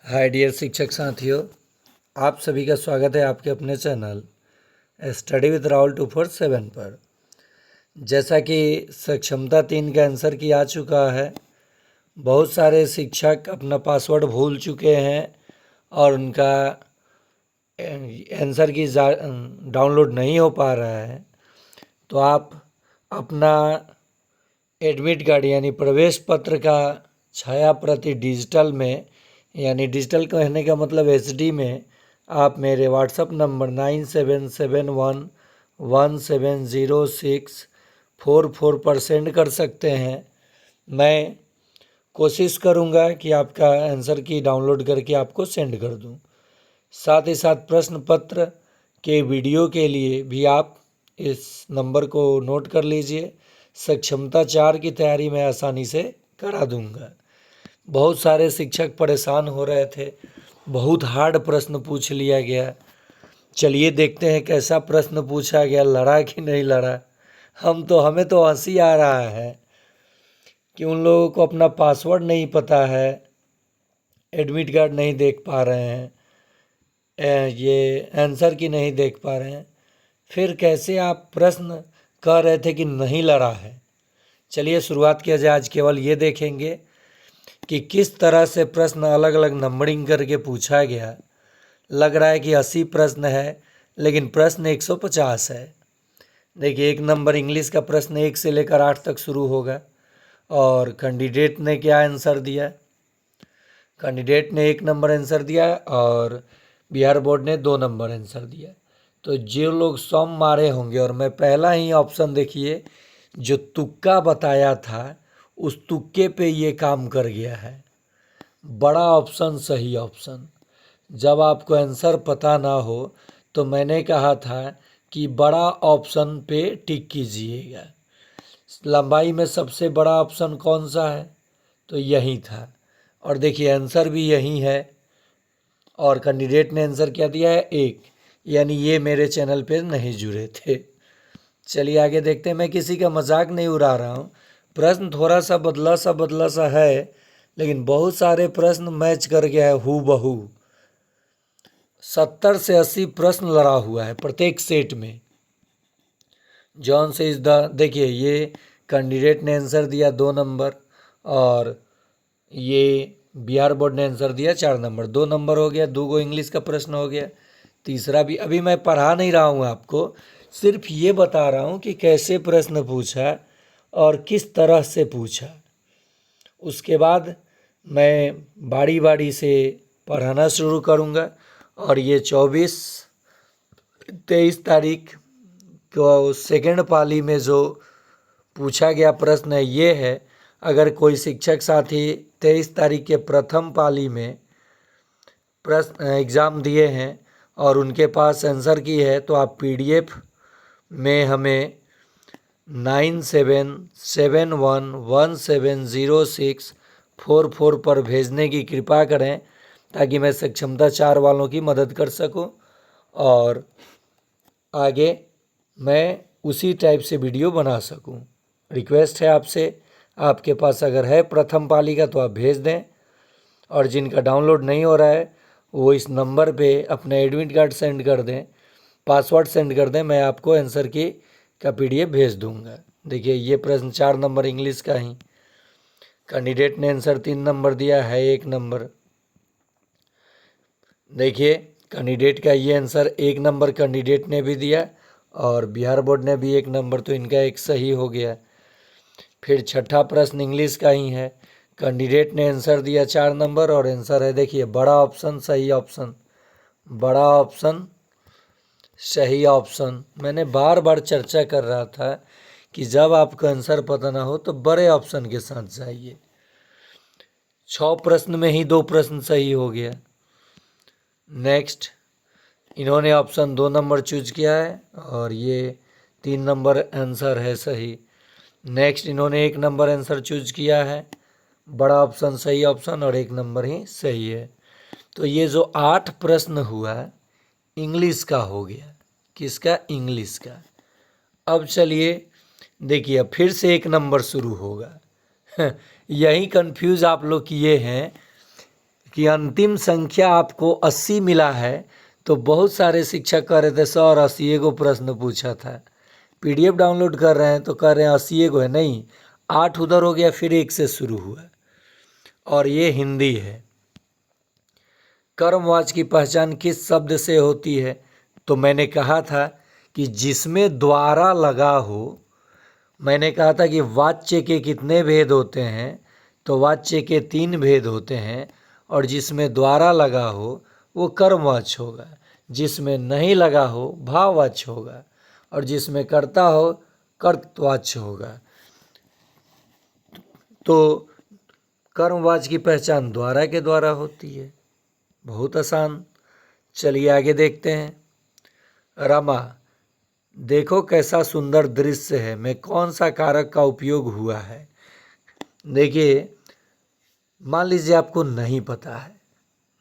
Hi dear शिक्षक साथियों, आप सभी का स्वागत है आपके अपने चैनल स्टडी विद राहुल 247 पर। जैसा कि सक्षमता 3 का आंसर की आ चुका है, बहुत सारे शिक्षक अपना पासवर्ड भूल चुके हैं और उनका आंसर की डाउनलोड नहीं हो पा रहा है। तो आप अपना एडमिट कार्ड यानी प्रवेश पत्र का छाया प्रति डिजिटल में, यानी डिजिटल कहने का मतलब एचडी में, आप मेरे व्हाट्सअप नंबर 9771170644 पर सेंड कर सकते हैं। मैं कोशिश करूंगा कि आपका आंसर की डाउनलोड करके आपको सेंड कर दूं। साथ ही साथ प्रश्न पत्र के वीडियो के लिए भी आप इस नंबर को नोट कर लीजिए। सक्षमता 4 की तैयारी मैं आसानी से करा दूंगा। बहुत सारे शिक्षक परेशान हो रहे थे, बहुत हार्ड प्रश्न पूछ लिया गया। चलिए देखते हैं कैसा प्रश्न पूछा गया, लड़ा कि नहीं लड़ा। हमें तो हंसी आ रहा है कि उन लोगों को अपना पासवर्ड नहीं पता है, एडमिट कार्ड नहीं देख पा रहे हैं, ये आंसर की नहीं देख पा रहे हैं, फिर कैसे आप प्रश्न कह रहे थे कि नहीं लड़ा है। चलिए शुरुआत किया जाए। आज केवल ये देखेंगे कि किस तरह से प्रश्न अलग अलग नंबरिंग करके पूछा गया। लग रहा है कि 80 प्रश्न है, लेकिन प्रश्न 150 है। देखिए, 1 नंबर इंग्लिश का प्रश्न 1 से लेकर 8 तक शुरू होगा। और कैंडिडेट ने क्या आंसर दिया? कैंडिडेट ने 1 नंबर आंसर दिया और बिहार बोर्ड ने 2 नंबर आंसर दिया। तो जो लोग सम मारे होंगे, और मैं पहला ही ऑप्शन देखिए जो तुक्का बताया था, उस तुक्के पे ये काम कर गया है। बड़ा ऑप्शन सही ऑप्शन। जब आपको आंसर पता ना हो तो मैंने कहा था कि बड़ा ऑप्शन पे टिक कीजिएगा। लंबाई में सबसे बड़ा ऑप्शन कौन सा है? तो यही था। और देखिए आंसर भी यही है। और कैंडिडेट ने आंसर क्या दिया है? 1। यानी ये मेरे चैनल पे नहीं जुड़े थे। चलिए आगे देखते हैं। मैं किसी का मजाक नहीं उड़ा रहा हूँ। प्रश्न थोड़ा सा बदला सा है, लेकिन बहुत सारे प्रश्न मैच कर गया है हू बहू। 70 से 80 प्रश्न लड़ा हुआ है प्रत्येक सेट में। जॉन से इस द देखिए, ये कैंडिडेट ने आंसर दिया 2 नंबर, और ये बिहार बोर्ड ने आंसर दिया 4 नंबर। 2 नंबर हो गया, 2 गो इंग्लिश का प्रश्न हो गया, तीसरा भी। अभी मैं पढ़ा नहीं रहा हूँ आपको, सिर्फ ये बता रहा हूँ कि कैसे प्रश्न पूछा और किस तरह से पूछा। उसके बाद मैं बारी बारी से पढ़ाना शुरू करूँगा। और ये 24-23 तारीख को सेकेंड पाली में जो पूछा गया प्रश्न है ये है। अगर कोई शिक्षक साथी 23 तारीख के प्रथम पाली में प्रश्न एग्ज़ाम दिए हैं और उनके पास आंसर की है, तो आप पीडीएफ में हमें 9771170644 पर भेजने की कृपा करें, ताकि मैं सक्षमता 4 वालों की मदद कर सकूं और आगे मैं उसी टाइप से वीडियो बना सकूं। रिक्वेस्ट है आपसे, आपके पास अगर है प्रथम पाली का तो आप भेज दें, और जिनका डाउनलोड नहीं हो रहा है वो इस नंबर पे अपना एडमिट कार्ड सेंड कर दें, पासवर्ड सेंड कर दें, मैं आपको आंसर की का पीडीएफ भेज दूंगा। देखिए ये प्रश्न 4 नंबर इंग्लिश का ही, कैंडिडेट ने आंसर 3 नंबर दिया है, 1 नंबर। देखिए कैंडिडेट का ये आंसर 1 नंबर कैंडिडेट ने भी दिया और बिहार बोर्ड ने भी 1 नंबर, तो इनका 1 सही हो गया। फिर छठा प्रश्न इंग्लिश का ही है, कैंडिडेट ने आंसर दिया 4 नंबर और आंसर है, देखिए बड़ा ऑप्शन सही ऑप्शन, बड़ा ऑप्शन सही ऑप्शन। मैंने बार बार चर्चा कर रहा था कि जब आपका आंसर पता ना हो तो बड़े ऑप्शन के साथ जाइए। 6 प्रश्न में ही 2 प्रश्न सही हो गया। नेक्स्ट, इन्होंने ऑप्शन 2 नंबर चूज किया है और ये 3 नंबर आंसर है सही। नेक्स्ट, इन्होंने 1 नंबर आंसर चूज किया है, बड़ा ऑप्शन सही ऑप्शन, और 1 नंबर ही सही है। तो ये जो 8 प्रश्न हुआ इंग्लिश का हो गया। किसका? इंग्लिश का। अब चलिए देखिए, फिर से 1 नंबर शुरू होगा। यही कंफ्यूज आप लोग किए हैं कि अंतिम संख्या आपको 80 मिला है, तो बहुत सारे शिक्षक कह रहे थे सर 80 को प्रश्न पूछा था। PDF डाउनलोड कर रहे हैं तो कह रहे हैं 80 को है, नहीं 8 उधर हो गया, फिर 1 से शुरू हुआ। और ये हिंदी है। कर्मवाच्य की पहचान किस शब्द से होती है? तो मैंने कहा था कि जिसमें द्वारा लगा हो। मैंने कहा था कि वाच्य के कितने भेद होते हैं? तो वाच्य के 3 भेद होते हैं, और जिसमें द्वारा लगा हो वो कर्मवाच्य होगा, जिसमें नहीं लगा हो भाववाच्य होगा, और जिसमें कर्ता हो कर्तवाच्य होगा। तो कर्मवाच्य की पहचान द्वारा के द्वारा होती है। बहुत आसान। चलिए आगे देखते हैं। रमा, देखो कैसा सुंदर दृश्य है, में कौन सा कारक का उपयोग हुआ है? देखिए, मान लीजिए आपको नहीं पता है,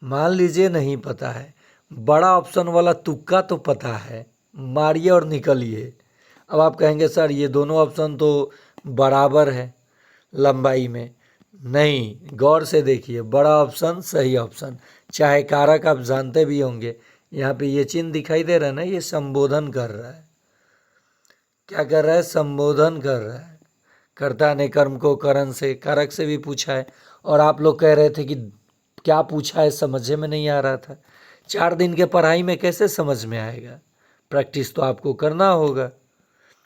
मान लीजिए नहीं पता है, बड़ा ऑप्शन वाला तुक्का तो पता है, मारिए और निकलिए। अब आप कहेंगे सर ये दोनों ऑप्शन तो बराबर है लंबाई में। नहीं, गौर से देखिए, बड़ा ऑप्शन सही ऑप्शन। चाहे कारक आप जानते भी होंगे, यहाँ पे ये चिन्ह दिखाई दे रहा है ना, ये संबोधन कर रहा है। क्या कर रहा है? संबोधन कर रहा है। कर्ता ने कर्म को करण से, कारक से भी पूछा है। और आप लोग कह रहे थे कि क्या पूछा है, समझ में नहीं आ रहा था। 4 दिन के पढ़ाई में कैसे समझ में आएगा? प्रैक्टिस तो आपको करना होगा।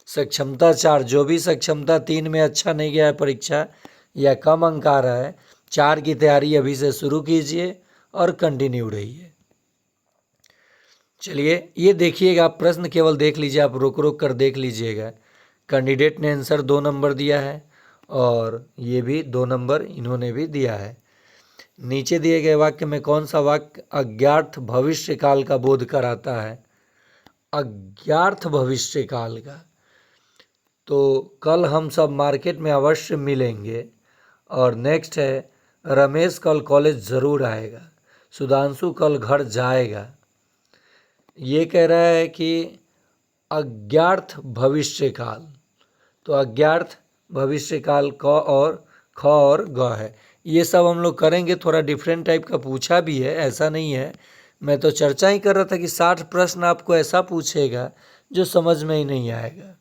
सक्षमता 4, जो भी सक्षमता 3 में अच्छा नहीं गया है परीक्षा या कम अंक आ रहा है, 4 की तैयारी अभी से शुरू कीजिए और कंटिन्यू रहिए। चलिए ये देखिएगा, आप प्रश्न केवल देख लीजिए, आप रोक रोक कर देख लीजिएगा। कैंडिडेट ने आंसर 2 नंबर दिया है, और ये भी 2 नंबर इन्होंने भी दिया है। नीचे दिए गए वाक्य में कौन सा वाक्य अज्ञात भविष्य काल का बोध कराता है? अज्ञात भविष्य काल का, तो कल हम सब मार्केट में अवश्य मिलेंगे। और नेक्स्ट है रमेश कल कॉलेज ज़रूर आएगा, सुधांशु कल घर जाएगा। ये कह रहा है कि अज्ञात भविष्य काल, तो अज्ञात भविष्य काल क और ख और ग है। ये सब हम लोग करेंगे। थोड़ा डिफरेंट टाइप का पूछा भी है, ऐसा नहीं है। मैं तो चर्चा ही कर रहा था कि 60 प्रश्न आपको ऐसा पूछेगा जो समझ में ही नहीं आएगा।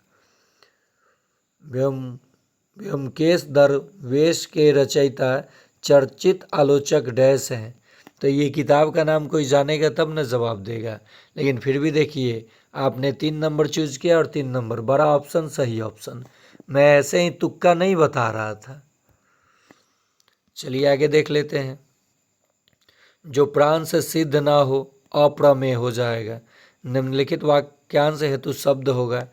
ब्योमकेश दरवेश के रचयिता चर्चित आलोचक डैश हैं। तो ये किताब का नाम कोई जानेगा तब न जवाब देगा। लेकिन फिर भी देखिए, आपने 3 नंबर चूज किया और 3 नंबर, बड़ा ऑप्शन सही ऑप्शन। मैं ऐसे ही तुक्का नहीं बता रहा था। चलिए आगे देख लेते हैं। जो प्राण से सिद्ध ना हो अप्रमेय हो जाएगा। निम्नलिखित वाक्यांश हेतु शब्द होगा।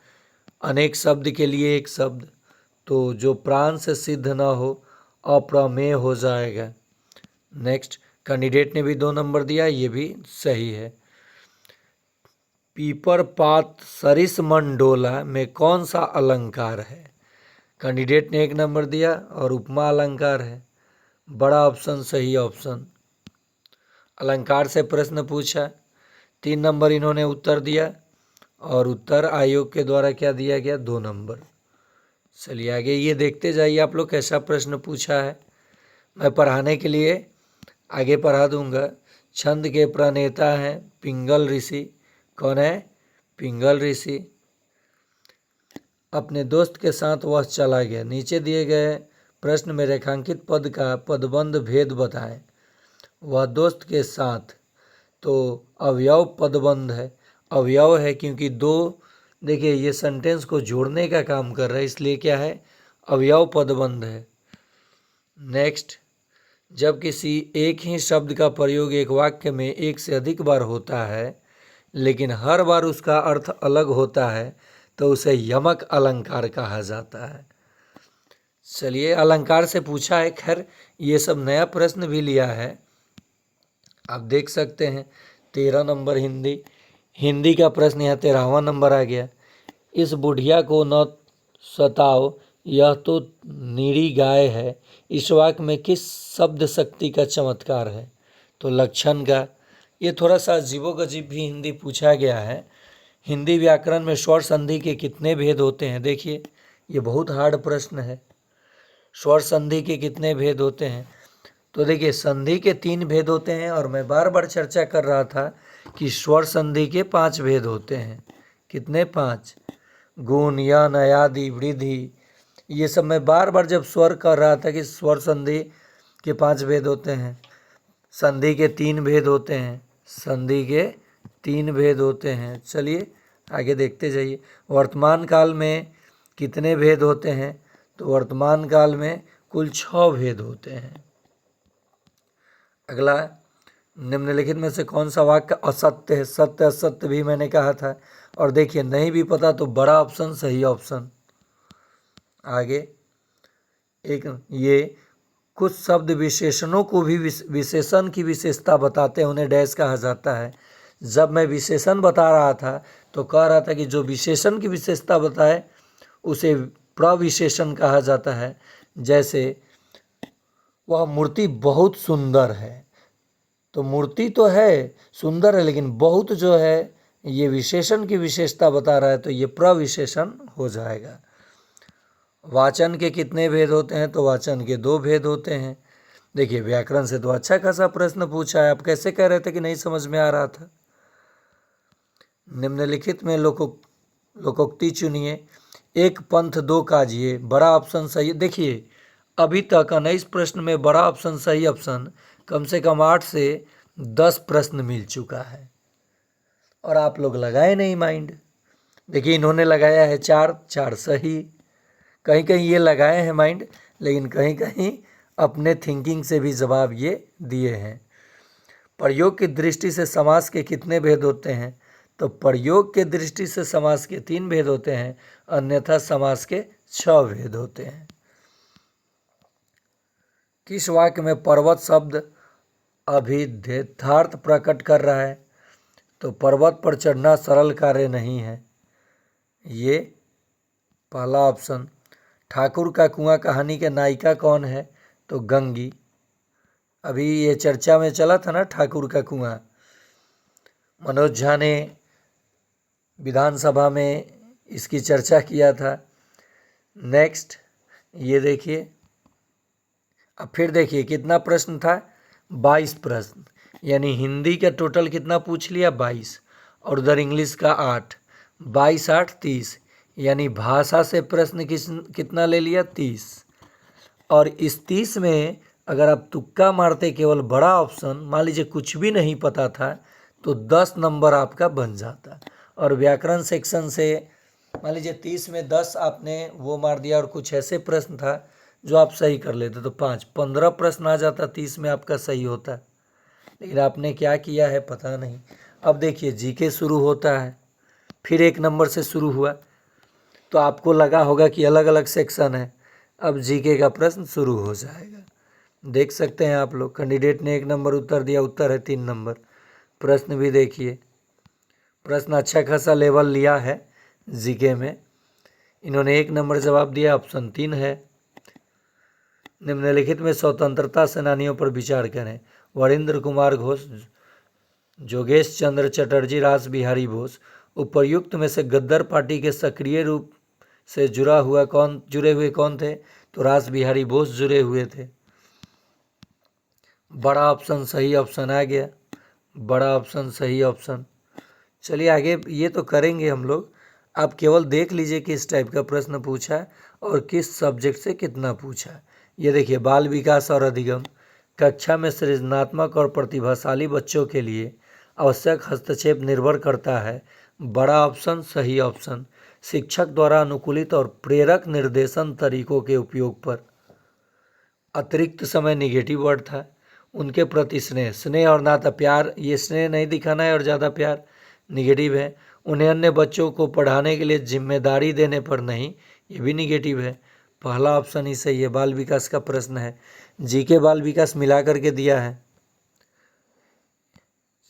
अनेक शब्द के लिए एक शब्द, तो जो प्राण से सिद्ध ना हो अप्रमेय हो जाएगा। नेक्स्ट, कैंडिडेट ने भी 2 नंबर दिया, ये भी सही है। पीपर पात सरिस मन डोला में कौन सा अलंकार है? कैंडिडेट ने 1 नंबर दिया और उपमा अलंकार है। बड़ा ऑप्शन सही ऑप्शन। अलंकार से प्रश्न पूछा, 3 नंबर इन्होंने उत्तर दिया, और उत्तर आयोग के द्वारा क्या दिया गया? 2 नंबर। चलिए आगे ये देखते जाइए आप लोग कैसा प्रश्न पूछा है। मैं पढ़ाने के लिए आगे पढ़ा दूंगा। छंद के प्रणेता हैं पिंगल ऋषि। कौन है? पिंगल ऋषि। अपने दोस्त के साथ वह चला गया। नीचे दिए गए प्रश्न में रेखांकित पद का पदबंध भेद बताएं। वह दोस्त के साथ, तो अवयव पदबंध है। अवयव है क्योंकि 2, देखिए ये सेंटेंस को जोड़ने का काम कर रहा है, इसलिए क्या है? अवयव पदबंध है। नेक्स्ट, जब किसी एक ही शब्द का प्रयोग एक वाक्य में एक से अधिक बार होता है, लेकिन हर बार उसका अर्थ अलग होता है, तो उसे यमक अलंकार कहा जाता है। चलिए अलंकार से पूछा है। खैर ये सब नया प्रश्न भी लिया है, आप देख सकते हैं। 13 नंबर हिंदी का प्रश्न यहाँ 13वां नंबर आ गया। इस बुढ़िया को न सताओ, यह तो निरी गाय है। इस वाक्य में किस शब्द शक्ति का चमत्कार है? तो लक्षण का। ये थोड़ा सा अजीबोगरीब भी हिंदी पूछा गया है। हिंदी व्याकरण में स्वर संधि के कितने भेद होते हैं? देखिए ये बहुत हार्ड प्रश्न है। स्वर संधि के कितने भेद होते हैं? तो देखिए संधि के 3 भेद होते हैं और मैं बार बार चर्चा कर रहा था कि स्वर संधि के 5 भेद होते हैं। कितने? 5। गुण, यन, अयादि, वृद्धि, ये सब मैं बार बार जब स्वर कर रहा था कि स्वर संधि के 5 भेद होते हैं। संधि के 3 भेद होते हैं। संधि के 3 भेद होते हैं। चलिए आगे देखते जाइए। वर्तमान काल में कितने भेद होते हैं? तो वर्तमान काल में कुल 6 भेद होते हैं। अगला, निम्नलिखित में से कौन सा वाक्य असत्य है? सत्य असत्य भी मैंने कहा था। और देखिए नहीं भी पता तो बड़ा ऑप्शन सही ऑप्शन। आगे एक, ये कुछ शब्द विशेषणों को भी विशेषण की विशेषता बताते हैं, उन्हें डैश कहा जाता है। जब मैं विशेषण बता रहा था तो कह रहा था कि जो विशेषण की विशेषता बताए उसे प्रविशेषण कहा जाता है। जैसे वह मूर्ति बहुत सुंदर है, तो मूर्ति तो है, सुंदर है, लेकिन बहुत जो है ये विशेषण की विशेषता बता रहा है, तो ये प्रविशेषण हो जाएगा। वाचन के कितने भेद होते हैं? तो वाचन के 2 भेद होते हैं। देखिए व्याकरण से तो अच्छा खासा प्रश्न पूछा है, आप कैसे कह रहे थे कि नहीं समझ में आ रहा था? निम्नलिखित में लोकोक्ति चुनिए। एक पंथ 2 काजिए, बड़ा ऑप्शन सही। देखिए अभी तक 19 प्रश्न में बड़ा ऑप्शन सही ऑप्शन कम से कम 8 से 10 प्रश्न मिल चुका है और आप लोग लगाए नहीं माइंड। देखिए इन्होंने लगाया है 4 सही, कहीं कहीं ये लगाए हैं माइंड, लेकिन कहीं कहीं अपने थिंकिंग से भी जवाब ये दिए हैं। प्रयोग की दृष्टि से समास के कितने भेद होते हैं? तो प्रयोग के दृष्टि से समास के 3 भेद होते हैं, अन्यथा समास के 6 भेद होते हैं। किस वाक्य में पर्वत शब्द अभिधेयार्थ प्रकट कर रहा है? तो पर्वत पर चढ़ना सरल कार्य नहीं है, ये पहला ऑप्शन। ठाकुर का कुआं कहानी के नायिका कौन है? तो गंगी। अभी ये चर्चा में चला था ना ठाकुर का कुआं, मनोज झा ने विधानसभा में इसकी चर्चा किया था। नेक्स्ट ये देखिए, अब फिर देखिए कितना प्रश्न था? 22 प्रश्न, यानी हिंदी का टोटल कितना पूछ लिया? 22, और उधर इंग्लिश का 8। 22 8 30, यानी भाषा से प्रश्न कितना ले लिया? 30। और इस 30 में अगर आप तुक्का मारते केवल बड़ा ऑप्शन, मान लीजिए कुछ भी नहीं पता था, तो 10 नंबर आपका बन जाता। और व्याकरण सेक्शन से मान लीजिए 30 में 10 आपने वो मार दिया और कुछ ऐसे प्रश्न था जो आप सही कर लेते तो 15 प्रश्न आ जाता, 30 में आपका सही होता। लेकिन आपने क्या किया है पता नहीं। अब देखिए जीके शुरू होता है, फिर 1 नंबर से शुरू हुआ, तो आपको लगा होगा कि अलग अलग सेक्शन है। अब जीके का प्रश्न शुरू हो जाएगा। देख सकते हैं आप लोग, कैंडिडेट ने 1 नंबर उत्तर दिया, उत्तर है 3 नंबर। प्रश्न भी देखिए, प्रश्न अच्छा खासा लेवल लिया है जीके में। इन्होंने 1 नंबर जवाब दिया, ऑप्शन 3 है। निम्नलिखित में स्वतंत्रता सेनानियों पर विचार करें। वरिंद्र कुमार घोष, जोगेश चंद्र चटर्जी, रास बिहारी बोस। उपर्युक्त में से गद्दार पार्टी के सक्रिय रूप से जुड़े हुए कौन थे? तो रास बिहारी बोस जुड़े हुए थे। बड़ा ऑप्शन सही ऑप्शन आ गया, बड़ा ऑप्शन सही ऑप्शन। चलिए आगे ये तो करेंगे हम लोग, आप केवल देख लीजिए किस टाइप का प्रश्न पूछा है और किस सब्जेक्ट से कितना पूछा है। ये देखिए, बाल विकास और अधिगम। कक्षा में सृजनात्मक और प्रतिभाशाली बच्चों के लिए आवश्यक हस्तक्षेप निर्भर करता है। बड़ा ऑप्शन सही ऑप्शन। शिक्षक द्वारा अनुकूलित और प्रेरक निर्देशन तरीकों के उपयोग पर। अतिरिक्त समय निगेटिव वर्ड था। उनके प्रति स्नेह, स्नेह और नाता, प्यार, ये स्नेह नहीं दिखाना है और ज़्यादा प्यार निगेटिव है। उन्हें अन्य बच्चों को पढ़ाने के लिए जिम्मेदारी देने पर नहीं, ये भी निगेटिव है। पहला ऑप्शन ही सही है, बाल विकास का प्रश्न है, जीके बाल विकास मिला करके दिया है।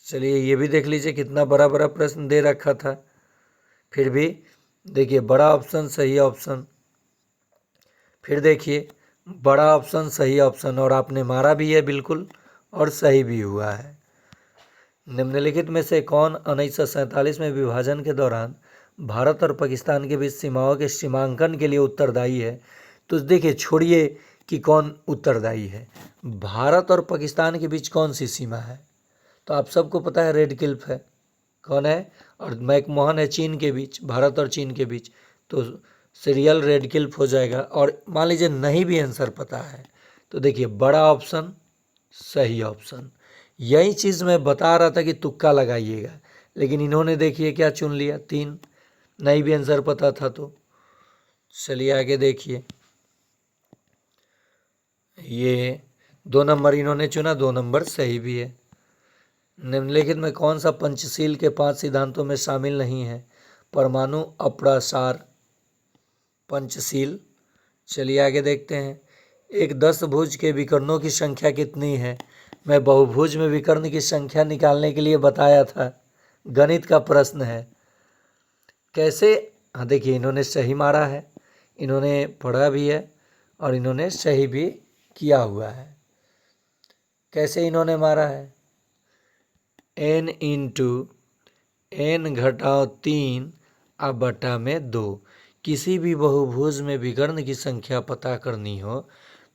चलिए ये भी देख लीजिए, कितना बड़ा बड़ा प्रश्न दे रखा था, फिर भी देखिए बड़ा ऑप्शन सही ऑप्शन। फिर देखिए बड़ा ऑप्शन सही ऑप्शन, और आपने मारा भी है बिल्कुल, और सही भी हुआ है। निम्नलिखित में से कौन 1947 में विभाजन के दौरान भारत और पाकिस्तान के बीच सीमाओं के सीमांकन के लिए उत्तरदायी है? तो देखिए, छोड़िए कि कौन उत्तरदायी है। भारत और पाकिस्तान के बीच कौन सी सीमा है? तो आप सबको पता है रेड क्लिफ है। कौन है? और मैकमोहन है चीन के बीच, भारत और चीन के बीच। तो सीरियल रेड क्लिफ हो जाएगा। और मान लीजिए नहीं भी आंसर पता है तो देखिए बड़ा ऑप्शन सही ऑप्शन। यही चीज़ मैं बता रहा था कि तुक्का लगाइएगा, लेकिन इन्होंने देखिए क्या चुन लिया, 3। नहीं भी आंसर पता था तो। चलिए आगे देखिए, ये 2 नंबर इन्होंने चुना, 2 नंबर सही भी है। निम्नलिखित में कौन सा पंचशील के 5 सिद्धांतों में शामिल नहीं है? परमाणु अप्रसार पंचशील। चलिए आगे देखते हैं। एक 10 भुज के विकर्णों की संख्या कितनी है? मैं बहुभुज में विकर्ण की संख्या निकालने के लिए बताया था, गणित का प्रश्न है। कैसे? हाँ देखिए, इन्होंने सही मारा है, इन्होंने पढ़ा भी है और इन्होंने सही भी किया हुआ है। कैसे इन्होंने मारा है? n इंटू n घटाओ 3 अब बटा में 2। किसी भी बहुभुज में विकर्ण की संख्या पता करनी हो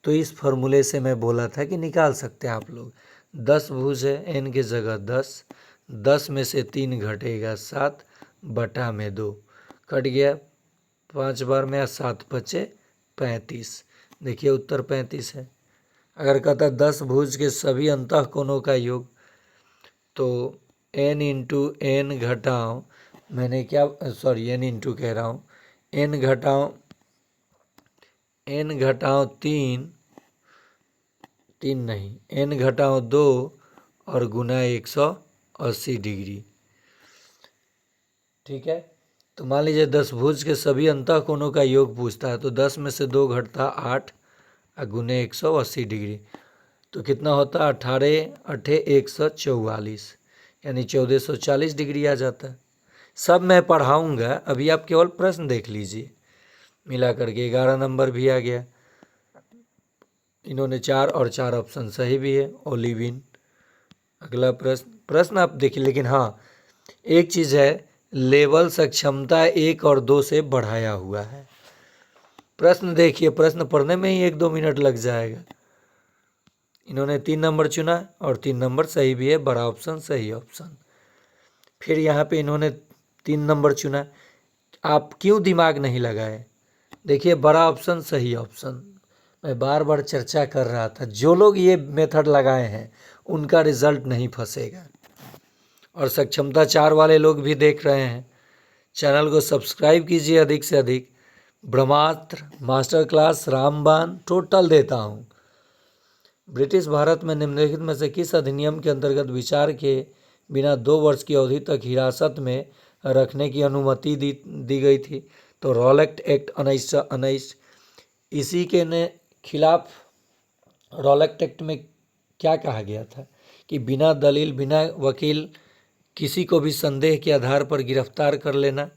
तो इस फॉर्मूले से मैं बोला था कि निकाल सकते हैं आप लोग। 10 भुज है, n की जगह 10, 10 में से 3 घटेगा 7 बटा में 2, कट गया 5 बार में, 7 बचे 35। देखिए उत्तर 35 है। अगर कहता 10 भुज के सभी अंतः कोणों का योग, तो n इंटू एन घटाओ, मैंने क्या सॉरी n इंटू कह रहा हूँ, n घटाओ 3 नहीं, n घटाओ 2 और गुना 180 डिग्री। ठीक है, तो मान लीजिए 10 भुज के सभी अंतः कोणों का योग पूछता है, तो 10 में से 2 घटता 8 और गुने 180 डिग्री, तो कितना होता? 18 8 144, यानी 1440 डिग्री आ जाता है। सब मैं पढ़ाऊँगा, अभी आप केवल प्रश्न देख लीजिए। मिला करके 11 नंबर भी आ गया। इन्होंने 4 और 4 ऑप्शन सही भी है, ओलिविन। अगला प्रश्न आप देखिए, लेकिन हाँ एक चीज़ है, लेवल सक्षमता 1 और 2 से बढ़ाया हुआ है। प्रश्न देखिए, प्रश्न पढ़ने में ही 1-2 मिनट लग जाएगा। इन्होंने 3 नंबर चुना और 3 नंबर सही भी है, बड़ा ऑप्शन सही ऑप्शन। फिर यहाँ पे इन्होंने 3 नंबर चुना, आप क्यों दिमाग नहीं लगाए? देखिए बड़ा ऑप्शन सही ऑप्शन। मैं बार बार चर्चा कर रहा था, जो लोग ये मेथड लगाए हैं उनका रिजल्ट नहीं फंसेगा। और सक्षमता 4 वाले लोग भी देख रहे हैं, चैनल को सब्सक्राइब कीजिए अधिक से अधिक। ब्रह्मास्त्र, मास्टर क्लास, रामबाण टोटल देता हूँ। ब्रिटिश भारत में निम्नलिखित में से किस अधिनियम के अंतर्गत विचार के बिना 2 वर्ष की अवधि तक हिरासत में रखने की अनुमति दी गई थी? तो रॉलेट एक्ट 1919। इसी के खिलाफ रॉलेट एक्ट में क्या कहा गया था कि बिना दलील, बिना वकील किसी को भी संदेह के आधार पर गिरफ्तार कर लेना।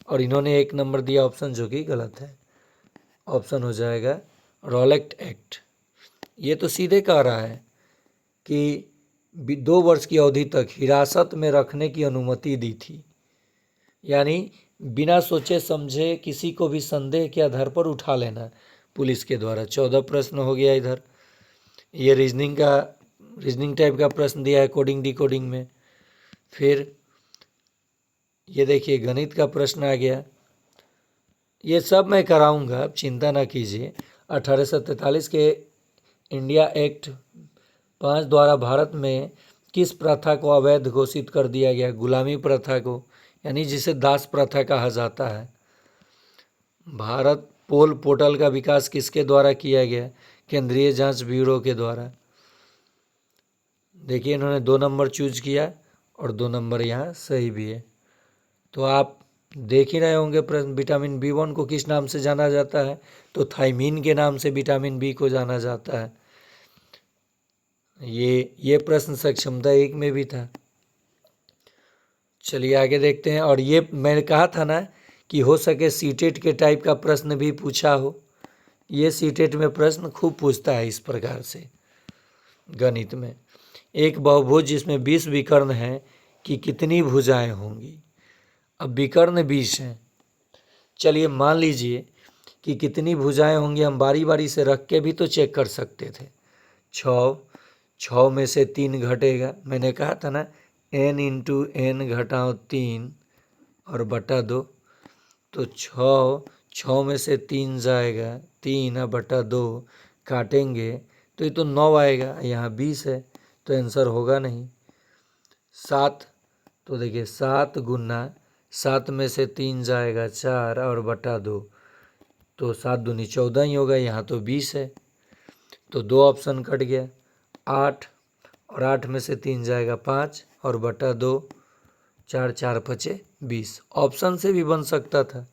और इन्होंने 1 नंबर दिया ऑप्शन, जो कि गलत है। ऑप्शन हो जाएगा रॉलेट एक्ट। ये तो सीधे कह रहा है कि 2 वर्ष की अवधि तक हिरासत में रखने की अनुमति दी थी, यानी बिना सोचे समझे किसी को भी संदेह के आधार पर उठा लेना पुलिस के द्वारा। 14 प्रश्न हो गया इधर। ये रीजनिंग टाइप का प्रश्न दिया है कोडिंग डिकोडिंग में। फिर ये देखिए गणित का प्रश्न आ गया। ये सब मैं कराऊंगा, आप चिंता ना कीजिए। 1843 के इंडिया एक्ट 5 द्वारा भारत में किस प्रथा को अवैध घोषित कर दिया गया? गुलामी प्रथा को, यानी जिसे दास प्रथा कहा जाता है। भारत पोल पोर्टल का विकास किसके द्वारा किया गया? केंद्रीय जांच ब्यूरो के द्वारा। देखिए इन्होंने 2 नंबर चूज किया और 2 नंबर यहाँ सही भी है। तो आप देख ही रहे होंगे प्रश्न, विटामिन B1 को किस नाम से जाना जाता है? तो थायमीन के नाम से विटामिन B को जाना जाता है। ये प्रश्न सक्षमता 1 में भी था। चलिए आगे देखते हैं। और ये मैंने कहा था ना कि हो सके सीटेट के टाइप का प्रश्न भी पूछा हो। ये सीटेट में प्रश्न खूब पूछता है इस प्रकार से गणित में। एक बहुभुज जिसमें 20 विकर्ण हैं कि कितनी भुजाएं होंगी? अब विकर्ण 20 हैं। चलिए मान लीजिए कि कितनी भुजाएं होंगी हम बारी बारी से रख के भी तो चेक कर सकते थे। 6 में से 3 घटेगा, मैंने कहा था ना n इंटू एन घटाओ 3 और बटा 2, तो 6 में से 3 जाएगा, 3 बटा 2 काटेंगे तो ये तो 9 आएगा, यहाँ 20 है तो आंसर होगा नहीं। 7, तो देखिए 7 गुना 7 में से 3 जाएगा 4 और बटा 2, तो 7 दूनी 14 ही होगा, यहाँ तो 20 है तो 2 ऑप्शन कट गया। 8 और 8 में से 3 जाएगा 5 और बटा 2, 4 4 5 20, ऑप्शन से भी बन सकता था।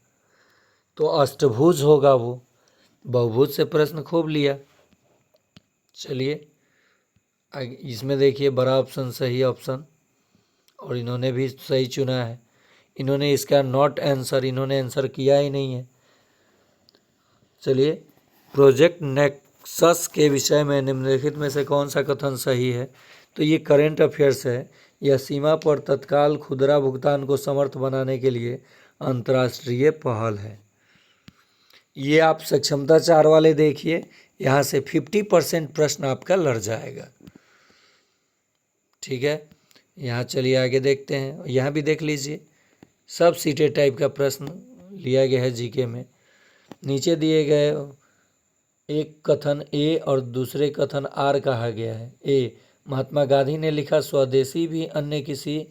तो अष्टभुज होगा वो, बहुभुज से प्रश्न खूब लिया। चलिए इसमें देखिए बड़ा ऑप्शन सही ऑप्शन, और इन्होंने भी सही चुना है। इन्होंने इसका नॉट आंसर, इन्होंने आंसर किया ही नहीं है। चलिए प्रोजेक्ट नेक्सस के विषय में निम्नलिखित में से कौन सा कथन सही है? तो ये करेंट अफेयर्स है। यह सीमा पर तत्काल खुदरा भुगतान को समर्थ बनाने के लिए अंतर्राष्ट्रीय पहल है। ये आप सक्षमता 4 वाले देखिए, यहाँ से 50% प्रश्न आपका लड़ जाएगा। ठीक है, यहाँ चलिए आगे देखते हैं। यहाँ भी देख लीजिए, सब सीटे टाइप का प्रश्न लिया गया है जीके में। नीचे दिए गए एक कथन ए और दूसरे कथन आर कहा गया है। ए, महात्मा गांधी ने लिखा स्वदेशी भी अन्य किसी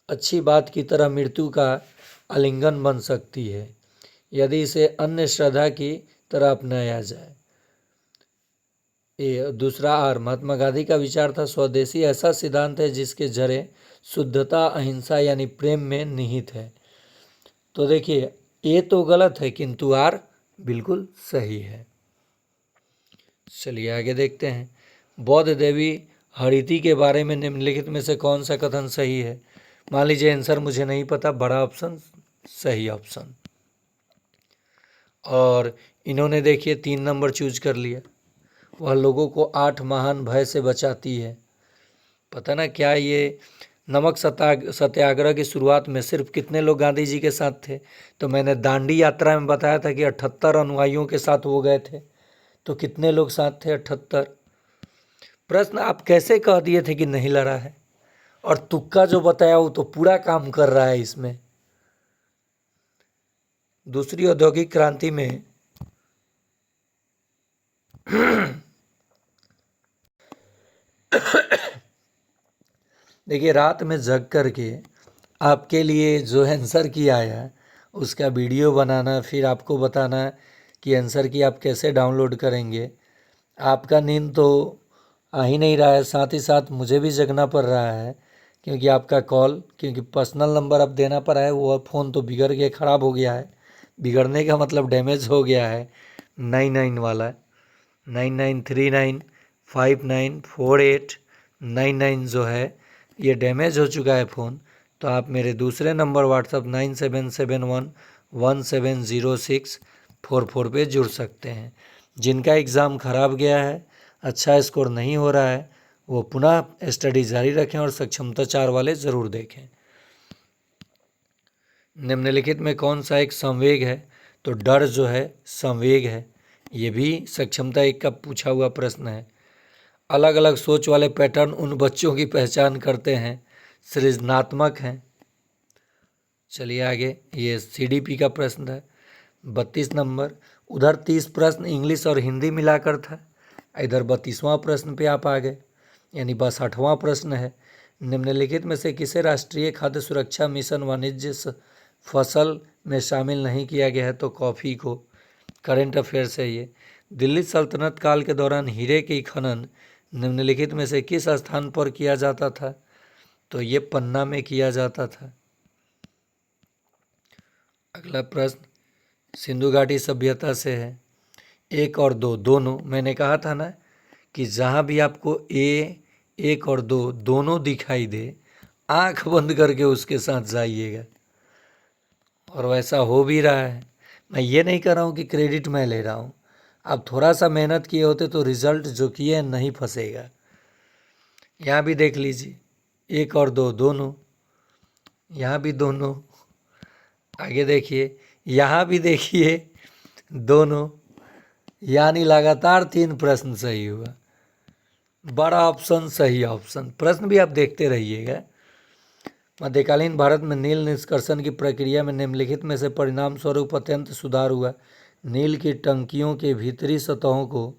अच्छी बात की तरह मृत्यु का आलिंगन बन सकती है यदि इसे अन्य श्रद्धा की तरह अपनाया जाए। ए, दूसरा आर, महात्मा गांधी का विचार था स्वदेशी ऐसा सिद्धांत है जिसके जड़ें शुद्धता अहिंसा यानी प्रेम में निहित है। तो देखिए ए तो गलत है किंतु आर बिल्कुल सही है। चलिए आगे देखते हैं। बौद्ध देवी हरिति के बारे में निम्नलिखित में से कौन सा कथन सही है? मान लीजिए आंसर मुझे नहीं पता, बड़ा ऑप्शन सही ऑप्शन। और इन्होंने देखिए 3 नंबर चूज कर लिया। वह लोगों को 8 महान भय से बचाती है। पता ना क्या ये नमक सत्याग्रह की शुरुआत में सिर्फ कितने लोग गांधी जी के साथ थे? तो मैंने दांडी यात्रा में बताया था कि 78 अनुयायियों के साथ वो गए थे। तो कितने लोग साथ थे? 78। प्रश्न आप कैसे कह दिए थे कि नहीं लड़ा है? और तुक्का जो बताया वो तो पूरा काम कर रहा है इसमें। दूसरी औद्योगिक क्रांति में देखिए रात में जग करके आपके लिए जो आंसर की आया उसका वीडियो बनाना, फिर आपको बताना कि आंसर की आप कैसे डाउनलोड करेंगे। आपका नींद तो आ ही नहीं रहा है, साथ ही साथ मुझे भी जगना पड़ रहा है क्योंकि आपका कॉल, क्योंकि पर्सनल नंबर अब देना पड़ा है, वो फ़ोन तो बिगड़ के ख़राब हो गया है। बिगड़ने का मतलब डैमेज हो गया है। 99 वाला 9939594899 जो है ये डैमेज हो चुका है फ़ोन। तो आप मेरे दूसरे नंबर व्हाट्सअप 9771170644 पे जुड़ सकते हैं। जिनका एग्ज़ाम ख़राब गया है, अच्छा स्कोर नहीं हो रहा है, वो पुनः स्टडी जारी रखें और सक्षमता 4 वाले ज़रूर देखें। निम्नलिखित में कौन सा एक संवेग है? तो डर जो है संवेग है। ये भी सक्षमता 1 का पूछा हुआ प्रश्न है। अलग अलग सोच वाले पैटर्न उन बच्चों की पहचान करते हैं सृजनात्मक हैं। चलिए आगे, ये CDP का प्रश्न है 32 नंबर। उधर 30 प्रश्न इंग्लिश और हिंदी मिलाकर था, इधर 32वां प्रश्न पे आप आ गए, यानी 62वां प्रश्न है। निम्नलिखित में से किसे राष्ट्रीय खाद्य सुरक्षा मिशन वाणिज्य फसल में शामिल नहीं किया गया है? तो कॉफ़ी को। करंट अफेयर्स है ये। दिल्ली सल्तनत काल के दौरान हीरे की खनन निम्नलिखित में से किस स्थान पर किया जाता था? तो ये पन्ना में किया जाता था। अगला प्रश्न सिंधु घाटी सभ्यता से है। 1 और 2 दोनों, मैंने कहा था ना कि जहाँ भी आपको 1 और 2 दोनों दिखाई दे, आंख बंद करके उसके साथ जाइएगा, और वैसा हो भी रहा है। मैं ये नहीं कर रहा हूँ कि क्रेडिट मैं ले रहा हूँ, आप थोड़ा सा मेहनत किए होते तो रिजल्ट जो किए नहीं फंसेगा। यहाँ भी देख लीजिए 1 और 2 दोनों, यहाँ भी दोनों। आगे देखिए, यहाँ भी देखिए दोनों, यानी लगातार 3 प्रश्न सही हुआ। बड़ा ऑप्शन सही ऑप्शन। प्रश्न भी आप देखते रहिएगा। मध्यकालीन भारत में नील निष्कर्षण की प्रक्रिया में निम्नलिखित में से परिणाम स्वरूप अत्यंत सुधार हुआ। नील की टंकियों के भीतरी सतहों को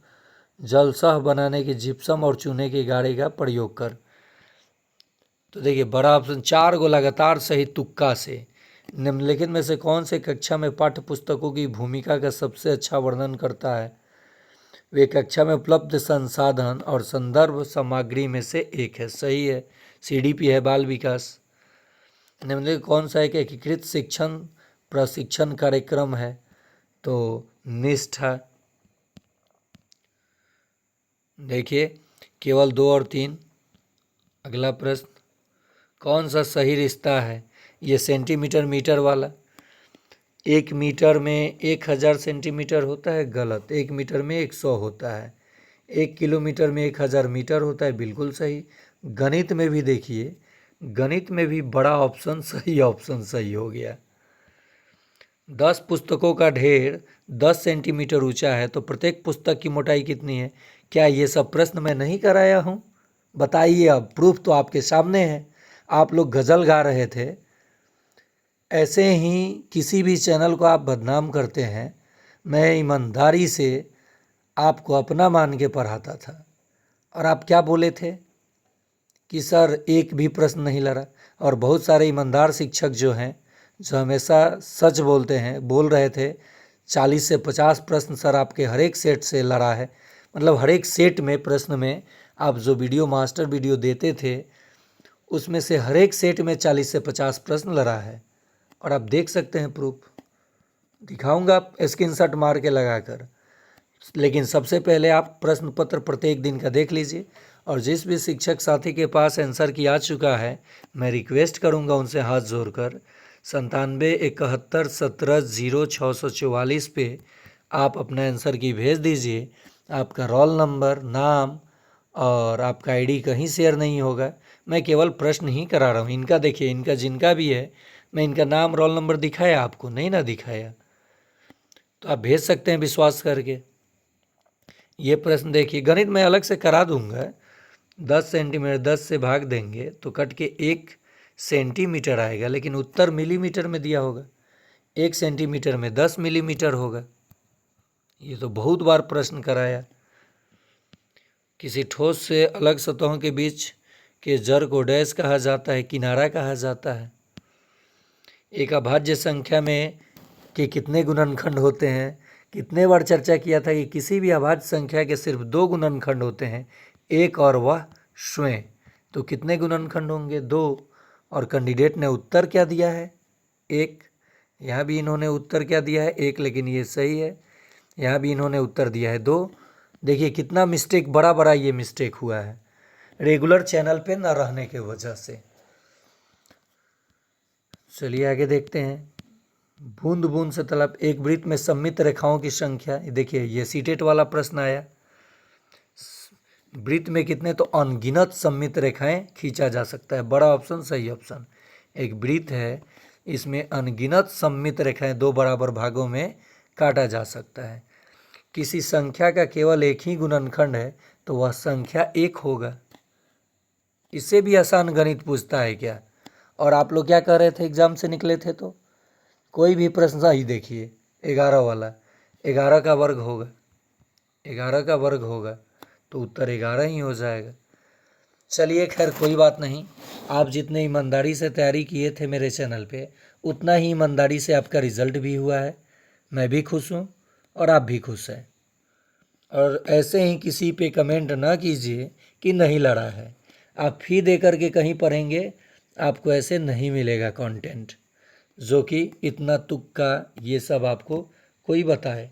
जलसह बनाने की जिप्सम और चूने की गाड़ी का प्रयोग कर। तो देखिए बड़ा ऑप्शन 4 को लगातार सही तुक्का से। निम्नलिखित में से कौन से कक्षा में पाठ्य पुस्तकों की भूमिका का सबसे अच्छा वर्णन करता है? वे कक्षा में उपलब्ध संसाधन और संदर्भ सामग्री में से एक है। सही है, सीडीपी है, बाल विकास। निम्नलिखित कौन सा एक एकीकृत शिक्षण प्रशिक्षण कार्यक्रम है? तो निष्ठा। देखिए केवल 2 और 3। अगला प्रश्न, कौन सा सही रिश्ता है? ये सेंटीमीटर मीटर वाला। 1 मीटर में 1000 सेंटीमीटर होता है, गलत। 1 मीटर में 100 होता है। 1 किलोमीटर में 1000 मीटर होता है, बिल्कुल सही। गणित में भी देखिए, गणित में भी बड़ा ऑप्शन सही हो गया। 10 पुस्तकों का ढेर 10 सेंटीमीटर ऊंचा है तो प्रत्येक पुस्तक की मोटाई कितनी है? क्या ये सब प्रश्न मैं नहीं कराया हूँ? बताइए, अब प्रूफ तो आपके सामने है। आप लोग गज़ल गा रहे थे। ऐसे ही किसी भी चैनल को आप बदनाम करते हैं। मैं ईमानदारी से आपको अपना मान के पढ़ाता था और आप क्या बोले थे कि सर एक भी प्रश्न नहीं लड़ा। और बहुत सारे ईमानदार शिक्षक जो हैं, जो हमेशा सच बोलते हैं, बोल रहे थे 40 से 50 प्रश्न सर आपके हर एक सेट से लड़ा है। मतलब हर एक सेट में प्रश्न में आप जो वीडियो मास्टर वीडियो देते थे उसमें से हर एक सेट में 40 से 50 प्रश्न लड़ा है। और आप देख सकते हैं, प्रूफ दिखाऊंगा, आप स्क्रीनशॉट मार के लगाकर। लेकिन सबसे पहले आप प्रश्न पत्र प्रत्येक दिन का देख लीजिए। और जिस भी शिक्षक साथी के पास आंसर की आ चुका है, मैं रिक्वेस्ट करूंगा उनसे हाथ जोड़कर 97 71 17 0 644 पे आप अपना आंसर की भेज दीजिए। आपका रोल नंबर, नाम और आपका आईडी कहीं शेयर नहीं होगा। मैं केवल प्रश्न ही करा रहा हूँ। इनका देखिए, इनका जिनका भी है, मैं इनका नाम रोल नंबर दिखाया आपको? नहीं ना दिखाया। तो आप भेज सकते हैं विश्वास करके। ये प्रश्न देखिए, गणित में अलग से करा दूंगा। 10 सेंटीमीटर 10 से भाग देंगे तो कट के 1 सेंटीमीटर आएगा, लेकिन उत्तर मिलीमीटर में दिया होगा। 1 सेंटीमीटर में 10 मिलीमीटर होगा। ये तो बहुत बार प्रश्न कराया। किसी ठोस से अलग सतहों के बीच के जड़ को डैश कहा जाता है, किनारा कहा जाता है। एक अभाज्य संख्या में के कितने गुणनखंड होते हैं? कितने बार चर्चा किया था कि किसी भी अभाज्य संख्या के सिर्फ 2 गुणनखंड होते हैं, एक और वह स्वयं। तो कितने गुणनखंड होंगे? 2। और कैंडिडेट ने उत्तर क्या दिया है? 1। यहाँ भी इन्होंने उत्तर क्या दिया है? 1, लेकिन ये सही है। यहाँ भी इन्होंने उत्तर दिया है 2। देखिए कितना मिस्टेक, बड़ा बड़ा ये मिस्टेक हुआ है रेगुलर चैनल पे न रहने की वजह से। चलिए आगे देखते हैं। बूंद बूंद से तालाब, एक वृत्त में सममित रेखाओं की संख्या। देखिए ये सीटेट वाला प्रश्न आया। वृत्त में कितने? तो अनगिनत सममित रेखाएं खींचा जा सकता है। बड़ा ऑप्शन सही ऑप्शन। एक वृत्त है, इसमें अनगिनत सममित रेखाएं 2 बराबर भागों में काटा जा सकता है। किसी संख्या का केवल एक ही गुणनखंड है तो वह संख्या 1 होगा। इससे भी आसान गणित पूछता है क्या? और आप लोग क्या कर रहे थे एग्जाम से निकले थे? तो कोई भी प्रश्न सही देखिए, 11 वाला, 11 का वर्ग होगा, 11 का वर्ग होगा तो उत्तर 11 ही हो जाएगा। चलिए खैर कोई बात नहीं। आप जितने ईमानदारी से तैयारी किए थे मेरे चैनल पे, उतना ही ईमानदारी से आपका रिजल्ट भी हुआ है। मैं भी खुश हूँ और आप भी खुश हैं। और ऐसे ही किसी पे कमेंट ना कीजिए कि नहीं लड़ा है। आप फी दे करके कहीं पढ़ेंगे, आपको ऐसे नहीं मिलेगा कंटेंट जो कि इतना तुक्का ये सब आपको कोई बताए।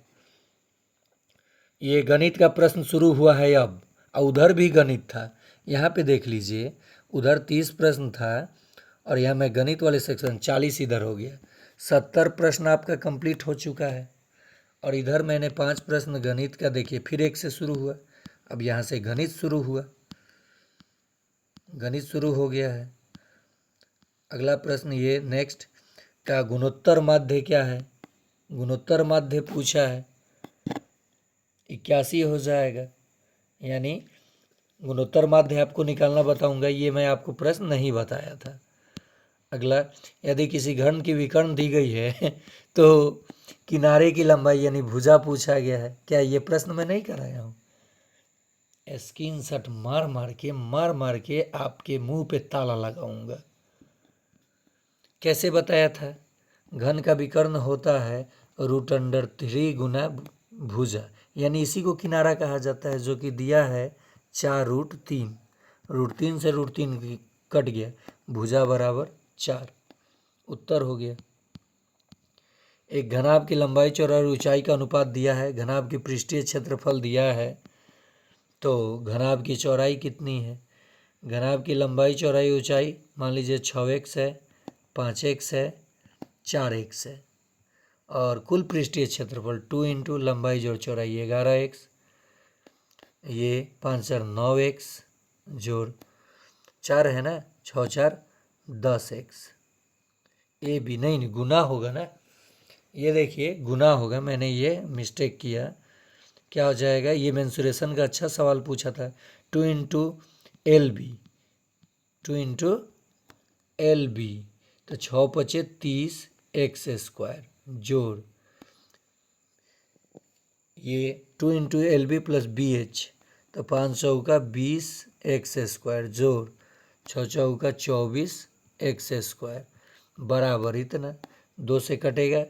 ये गणित का प्रश्न शुरू हुआ है अब, और उधर भी गणित था। यहाँ पे देख लीजिए, उधर 30 प्रश्न था और यहाँ मैं गणित वाले सेक्शन 40 इधर हो गया। 70 प्रश्न आपका कंप्लीट हो चुका है। और इधर मैंने 5 प्रश्न गणित का, देखिए फिर 1 से शुरू हुआ। अब यहाँ से गणित शुरू हुआ, गणित शुरू हो गया है। अगला प्रश्न ये नेक्स्ट का गुणोत्तर माध्य क्या है? गुणोत्तर माध्य पूछा है, 81 हो जाएगा। यानी गुणोत्तर माध्य आपको निकालना बताऊंगा, ये मैं आपको प्रश्न नहीं बताया था। अगला, यदि किसी घन की विकर्ण दी गई है तो किनारे की लंबाई यानी भुजा पूछा गया है। क्या ये प्रश्न मैं नहीं कराया हूँ? स्क्रीनशॉट मार मार के आपके मुंह पे ताला लगाऊंगा। कैसे बताया था? घन का विकर्ण होता है √3 गुना भुजा, यानी इसी को किनारा कहा जाता है, जो कि दिया है 4√3। √3 से √3 कट गया, भुजा बराबर 4। उत्तर हो गया। एक घनाभ की लंबाई चौड़ाई और ऊंचाई का अनुपात दिया है। घनाभ की पृष्ठीय क्षेत्रफल दिया है, तो घनाभ की चौड़ाई कितनी है? घनाभ की लंबाई चौड़ाई ऊंचाई मान लीजिए 6x है, 5x है, 4x है, और कुल पृष्ठीय क्षेत्रफल 2 इंटू लंबाई जोड़ चौड़ाई 11x, ये 5 4 9x जोड़ 4 है ना, 6 4 10x। ए भी नहीं गुना होगा ना, ये देखिए गुना होगा, मैंने ये मिस्टेक किया। क्या हो जाएगा? ये मेंसुरेशन का अच्छा सवाल पूछा था। 2 into L B, 2 into L B, तो 6 5 30x² जोड़ ये 2 into L B plus B H, तो 500 का 20x² जोड़ 6 चौका 24x² बराबर इतना। 2 से कटेगा,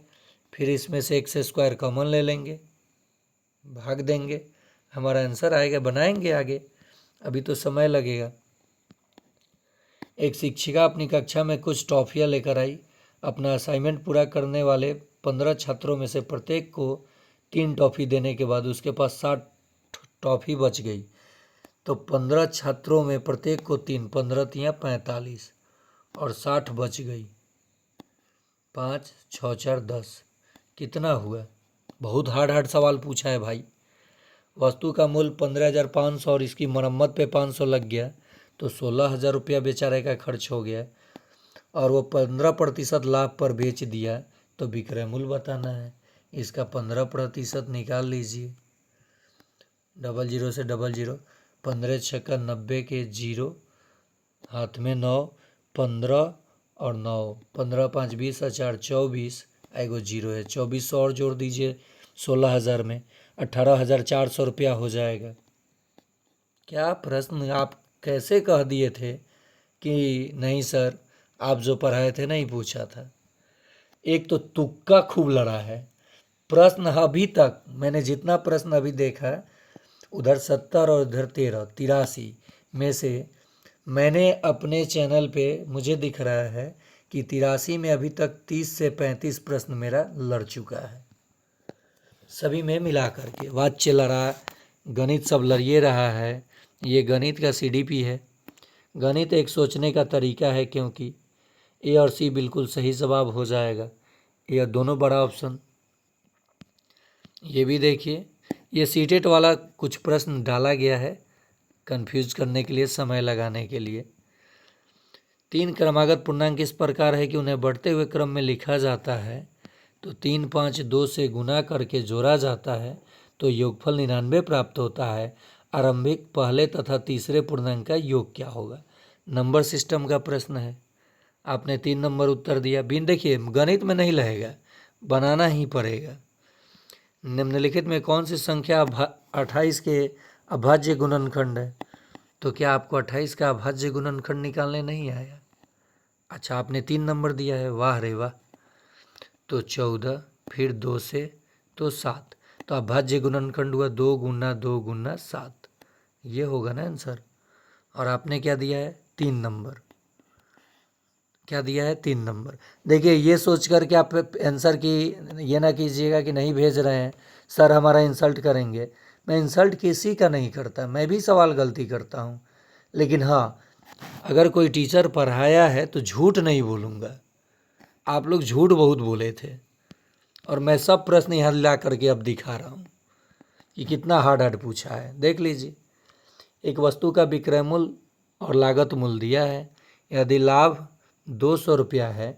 फिर इसमें से x² कॉमन ले लेंगे, भाग देंगे, हमारा आंसर आएगा। बनाएंगे आगे, अभी तो समय लगेगा। एक शिक्षिका अपनी कक्षा में कुछ टॉफियाँ लेकर आई। अपना असाइनमेंट पूरा करने वाले 15 छात्रों में से प्रत्येक को 3 टॉफ़ी देने के बाद उसके पास 60 टॉफ़ी बच गई। तो 15 छात्रों में प्रत्येक को 3, 15 तियाँ 45 और 60 बच गई। 5 6 4 10 कितना हुआ? बहुत हार्ड सवाल पूछा है भाई। वस्तु का मूल्य 15,500 और इसकी मरम्मत पे 500 लग गया, तो 16,000 रुपया बेचारे का खर्च हो गया, और वो 15% लाभ पर बेच दिया, तो विक्रय मूल्य बताना है। इसका 15% निकाल लीजिए। 00 से 00, 15 छक्का 90 के 0, हाथ में 9, 15 और 9, 15 5 20 और 4 24, एगो 0 है, 2400 और जोड़ दीजिए 16,000 में, 18,400 रुपया हो जाएगा। क्या प्रश्न आप कैसे कह दिए थे कि नहीं सर आप जो पढ़ाए थे नहीं पूछा था? एक तो तुक्का खूब लड़ा है। प्रश्न अभी तक मैंने जितना प्रश्न अभी देखा, उधर 70 और इधर 13, 83 में से मैंने अपने चैनल पे मुझे दिख रहा है कि 83 में अभी तक 30 से 35 प्रश्न मेरा लड़ चुका है, सभी में मिला करके। वाच्य लड़ा, गणित सब लड़िए रहा है। ये गणित का CDP है। गणित एक सोचने का तरीका है, क्योंकि ए और सी बिल्कुल सही जवाब हो जाएगा, ये दोनों बड़ा ऑप्शन। ये भी देखिए, ये सीटेट वाला कुछ प्रश्न डाला गया है कंफ्यूज करने के लिए, समय लगाने के लिए। 3 क्रमागत पूर्णांक इस प्रकार है कि उन्हें बढ़ते हुए क्रम में लिखा जाता है, तो 3 5 2 से गुना करके जोड़ा जाता है, तो योगफल 99 प्राप्त होता है। आरंभिक पहले तथा तीसरे पूर्णांक का योग क्या होगा? नंबर सिस्टम का प्रश्न है। आपने 3 नंबर उत्तर दिया। बिन देखिए गणित में नहीं रहेगा, बनाना ही पड़ेगा। निम्नलिखित में कौन सी संख्या 28 के अभाज्य गुणनखंड है? तो क्या आपको 28 का अभाज्य गुणनखंड निकालने नहीं आया? अच्छा, आपने 3 नंबर दिया है, वाह रे वाह। तो 14, फिर 2 से तो 7, तो अभाज्य गुणनखंड हुआ 2 गुना 2 गुना 7, ये होगा ना आंसर। और आपने क्या दिया है? 3 नंबर। क्या दिया है? 3 नंबर। देखिए ये सोच कर के आप आंसर की ये ना कीजिएगा कि नहीं भेज रहे हैं सर हमारा इंसल्ट करेंगे। मैं इंसल्ट किसी का नहीं करता, मैं भी सवाल गलती करता हूँ, लेकिन हाँ अगर कोई टीचर पढ़ाया है तो झूठ नहीं बोलूँगा। आप लोग झूठ बहुत बोले थे, और मैं सब प्रश्न यहाँ ला करके अब दिखा रहा हूँ कि कितना हार्ड पूछा है। देख लीजिए, एक वस्तु का विक्रय मूल्य और लागत मूल्य दिया है। यदि लाभ 200 रुपया है,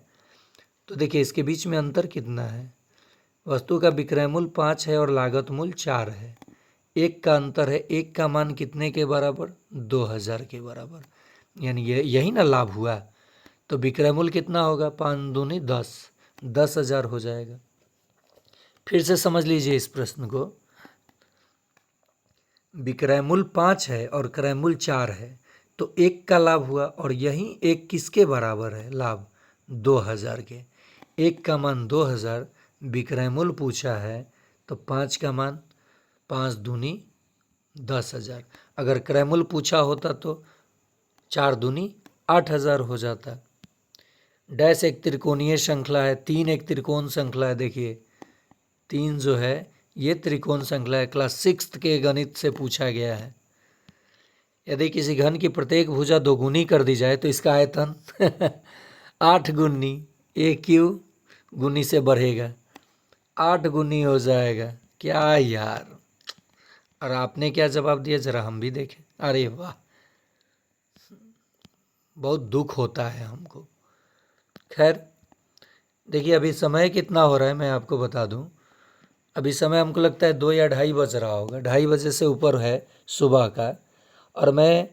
तो देखिए इसके बीच में अंतर कितना है? वस्तु का विक्रय मूल्य 5 है और लागत मूल्य 4 है। एक का अंतर है, एक का मान कितने के बराबर? 2000 के बराबर। यानी यही ना लाभ हुआ। तो विक्रय मूल्य कितना होगा? 5 दूनी 10, 10,000 हो जाएगा। फिर से समझ लीजिए इस प्रश्न को। विक्रय मूल्य 5 है और क्रय मूल्य 4 है, तो एक का लाभ हुआ और यही एक किसके बराबर है लाभ? 2000 के। एक का मान 2000, विक्रय मूल्य पूछा है तो 5 का मान 5 दूनी 10,000। अगर क्रय मूल्य पूछा होता तो 4 दूनी 8,000 हो जाता। डैश एक त्रिकोणीय श्रृंखला है, 3 एक त्रिकोण श्रृंखला है। देखिए 3 जो है ये त्रिकोण श्रृंखला है, क्लास 6 के गणित से पूछा गया है। यदि किसी घन की प्रत्येक भुजा दोगुनी कर दी जाए तो इसका आयतन 8 गुनी ए क्यू गुनी से बढ़ेगा, 8 गुनी हो जाएगा। क्या यार! और आपने क्या जवाब दिया जरा हम भी देखें। अरे वाह, बहुत दुख होता है हमको। खैर देखिए अभी समय कितना हो रहा है मैं आपको बता दूं। अभी समय हमको लगता है 2 या 2:30 बज रहा होगा, 2:30 बजे से ऊपर है सुबह का। और मैं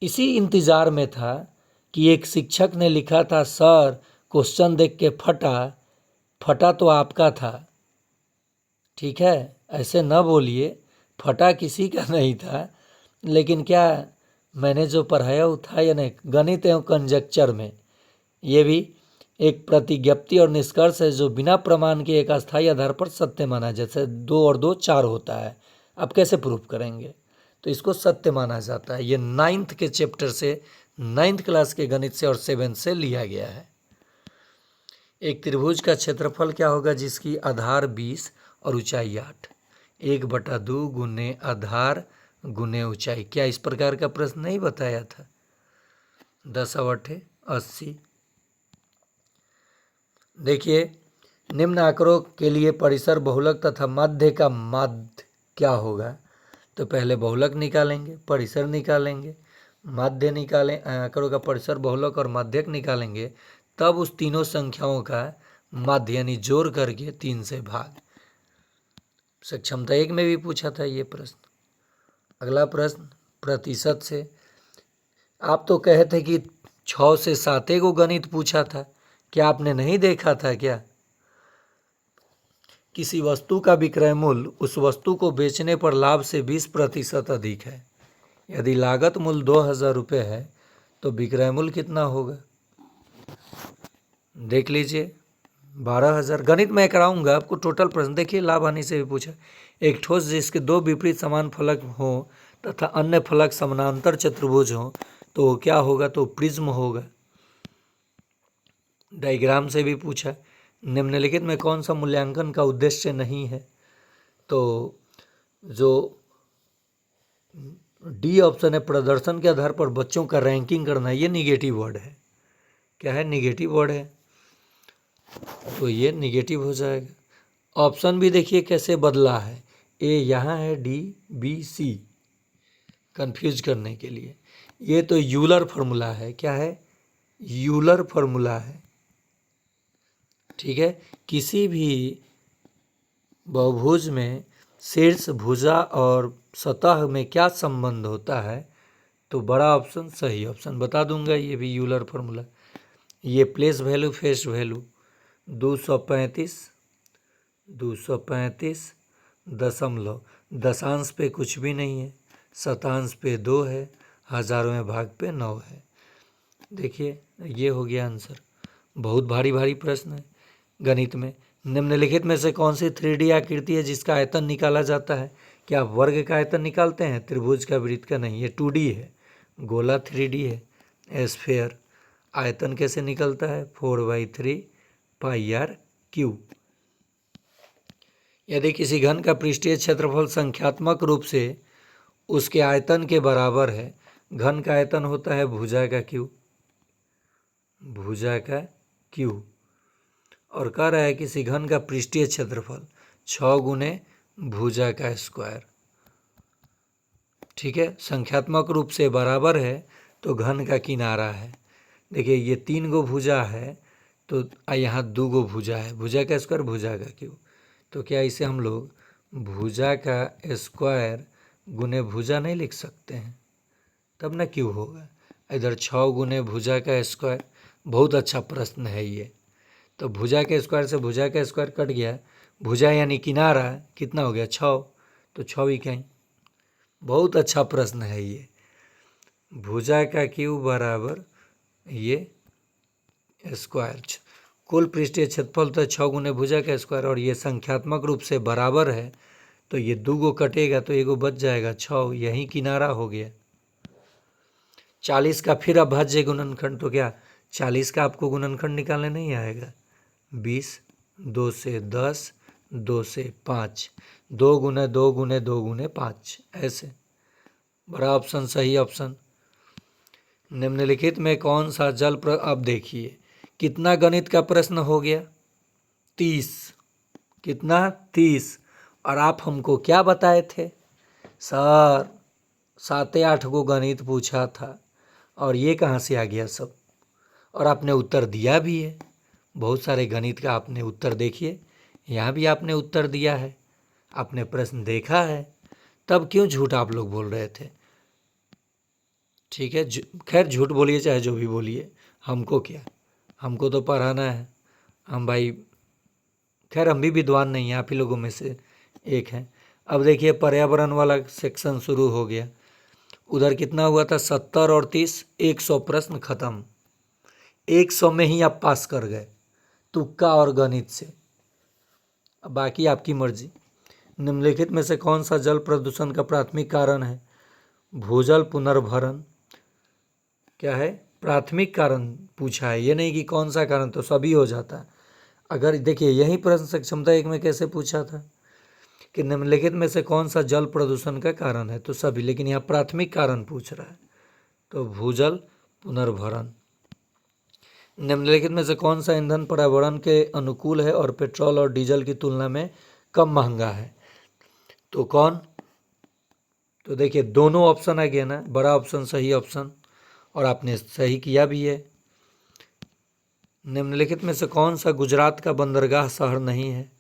इसी इंतज़ार में था कि एक शिक्षक ने लिखा था, सर क्वेश्चन देख के फटा, फटा तो आपका था। ठीक है, ऐसे न बोलिए, फटा किसी का नहीं था। लेकिन क्या मैंने जो पढ़ाया वो था या नहीं? गणित एवं कंजक्चर में ये भी एक प्रतिज्ञप्ति और निष्कर्ष है जो बिना प्रमाण के एक अस्थायी आधार पर सत्य माना। जैसे 2 और 2 4 होता है, आप कैसे प्रूफ करेंगे? तो इसको सत्य माना जाता है। ये 9th के चैप्टर से, 9th क्लास के गणित से और 7th से लिया गया है। एक त्रिभुज का क्षेत्रफल क्या होगा जिसकी आधार 20 और ऊंचाई 8? 1/2 गुने आधार गुने ऊंचाई। क्या इस प्रकार का प्रश्न नहीं बताया था? 10 और 8 80। देखिए निम्न आंकड़ों के लिए परिसर, बहुलक तथा माध्य का माध्य क्या होगा? तो पहले बहुलक निकालेंगे, परिसर निकालेंगे, माध्य निकालें, आंकड़ों का परिसर, बहुलक और माध्यक निकालेंगे, तब उस तीनों संख्याओं का माध्य यानी जोड़ करके 3 से भाग। सक्षमता 1 में भी पूछा था ये प्रश्न। अगला प्रश्न प्रतिशत से। आप तो कहे थे कि 6 से 7 को गणित पूछा था, क्या आपने नहीं देखा था क्या? किसी वस्तु का विक्रय मूल्य उस वस्तु को बेचने पर लाभ से 20% अधिक है। यदि लागत मूल्य 2000 रुपये है तो विक्रय मूल्य कितना होगा? देख लीजिए 12,000। गणित में कराऊंगा आपको टोटल प्रश्न। देखिए लाभ हानि से भी पूछा। एक ठोस जिसके 2 विपरीत समान फलक हों तथा अन्य फलक समानांतर चतुर्भुज हों तो वो क्या होगा? तो प्रिज्म होगा। डायग्राम से भी पूछा। निम्नलिखित में कौन सा मूल्यांकन का उद्देश्य नहीं है? तो जो डी ऑप्शन है, प्रदर्शन के आधार पर बच्चों का रैंकिंग करना, ये निगेटिव वर्ड है। क्या है? निगेटिव वर्ड है, तो ये निगेटिव हो जाएगा। ऑप्शन भी देखिए कैसे बदला है, ए यहाँ है, डी बी सी, कंफ्यूज करने के लिए। ये तो यूलर फार्मूला है। क्या है? यूलर फार्मूला है। ठीक है, किसी भी बहुभुज में शीर्ष, भुजा और सतह में क्या संबंध होता है? तो बड़ा ऑप्शन सही ऑप्शन बता दूंगा, ये भी यूलर फार्मूला। ये प्लेस वैल्यू, फेस वैल्यू 235 दशमलव, दशांश पे कुछ भी नहीं है, शतांश पे 2 है, हजारवें भाग पे 9 है। देखिए ये हो गया आंसर। बहुत भारी भारी प्रश्न है गणित में। निम्नलिखित में से कौन सी 3D आकृति है जिसका आयतन निकाला जाता है? क्या आप वर्ग का आयतन निकालते हैं? त्रिभुज का, वृत्त का नहीं, ये 2D है। गोला 3D है। स्फेयर आयतन कैसे निकलता है? 4/3 πr/क्यू। यदि किसी घन का पृष्ठीय क्षेत्रफल संख्यात्मक रूप से उसके आयतन के बराबर है, घन का आयतन होता है भुजा का क्यू, भुजा का क्यू। और कह रहा है किसी घन का पृष्ठीय क्षेत्रफल 6 गुने भुजा का स्क्वायर। ठीक है, संख्यात्मक रूप से बराबर है तो घन का किनारा है। देखिए ये 3 गो भुजा है, तो यहाँ 2 गो भुजा है, भुजा का स्क्वायर भुजा का क्यूब, तो क्या इसे हम लोग भुजा का स्क्वायर गुने भुजा नहीं लिख सकते हैं? तब ना क्यों होगा। इधर 6 गुने भुजा का स्क्वायर, बहुत अच्छा प्रश्न है ये। तो भुजा के स्क्वायर से भुजा का स्क्वायर कट गया, भुजा यानी किनारा कितना हो गया 6, तो 6 इकाई। बहुत अच्छा प्रश्न है ये। भुजा का क्यूब बराबर ये स्क्वायर, कुल पृष्ठीय क्षेत्रफल तो 6 गुने भुजा का स्क्वायर, और ये संख्यात्मक रूप से बराबर है, तो ये 2 गो कटेगा तो एगो बच जाएगा 6, यही किनारा हो गया। 40 का फिर अभाज्य गुणनखंड, तो क्या 40 का आपको गुणनखंड निकालने नहीं आएगा? 20, 2 से 10, 2 से 5, 2 गुने 2 गुने 2 गुने 5, ऐसे। बड़ा ऑप्शन सही ऑप्शन। निम्नलिखित में कौन सा जल अब देखिए कितना गणित का प्रश्न हो गया, 30। कितना? 30। और आप हमको क्या बताए थे सर? 7-8 गो गणित पूछा था, और ये कहाँ से आ गया सब? और आपने उत्तर दिया भी है, बहुत सारे गणित का आपने उत्तर देखिए, यहाँ भी आपने उत्तर दिया है, आपने प्रश्न देखा है, तब क्यों झूठ आप लोग बोल रहे थे? ठीक है, खैर झूठ बोलिए चाहे जो भी बोलिए, हमको क्या, हमको तो पढ़ाना है। हम भाई, खैर हम भी विद्वान नहीं हैं, आप ही लोगों में से एक हैं। अब देखिए पर्यावरण वाला सेक्शन शुरू हो गया। उधर कितना हुआ था? 70 और 30, 100 प्रश्न खत्म। 100 में ही आप पास कर गए, तुक्का और गणित से। अब बाकी आपकी मर्जी। निम्नलिखित में से कौन सा जल प्रदूषण का प्राथमिक कारण है? भूजल पुनर्भरण क्या है? प्राथमिक कारण पूछा है, ये नहीं कि कौन सा कारण, तो सभी हो जाता। अगर देखिए यही प्रश्न सक्षमता 1 में कैसे पूछा था कि निम्नलिखित में से कौन सा जल प्रदूषण का कारण है, तो सभी, लेकिन यहाँ प्राथमिक कारण पूछ रहा है, तो भूजल पुनर्भरण। निम्नलिखित में से कौन सा ईंधन पर्यावरण के अनुकूल है और पेट्रोल और डीजल की तुलना में कम महंगा है? तो कौन? तो देखिए दोनों ऑप्शन आ गया ना, बड़ा ऑप्शन सही ऑप्शन, और आपने सही किया भी है। निम्नलिखित में से कौन सा गुजरात का बंदरगाह शहर नहीं है?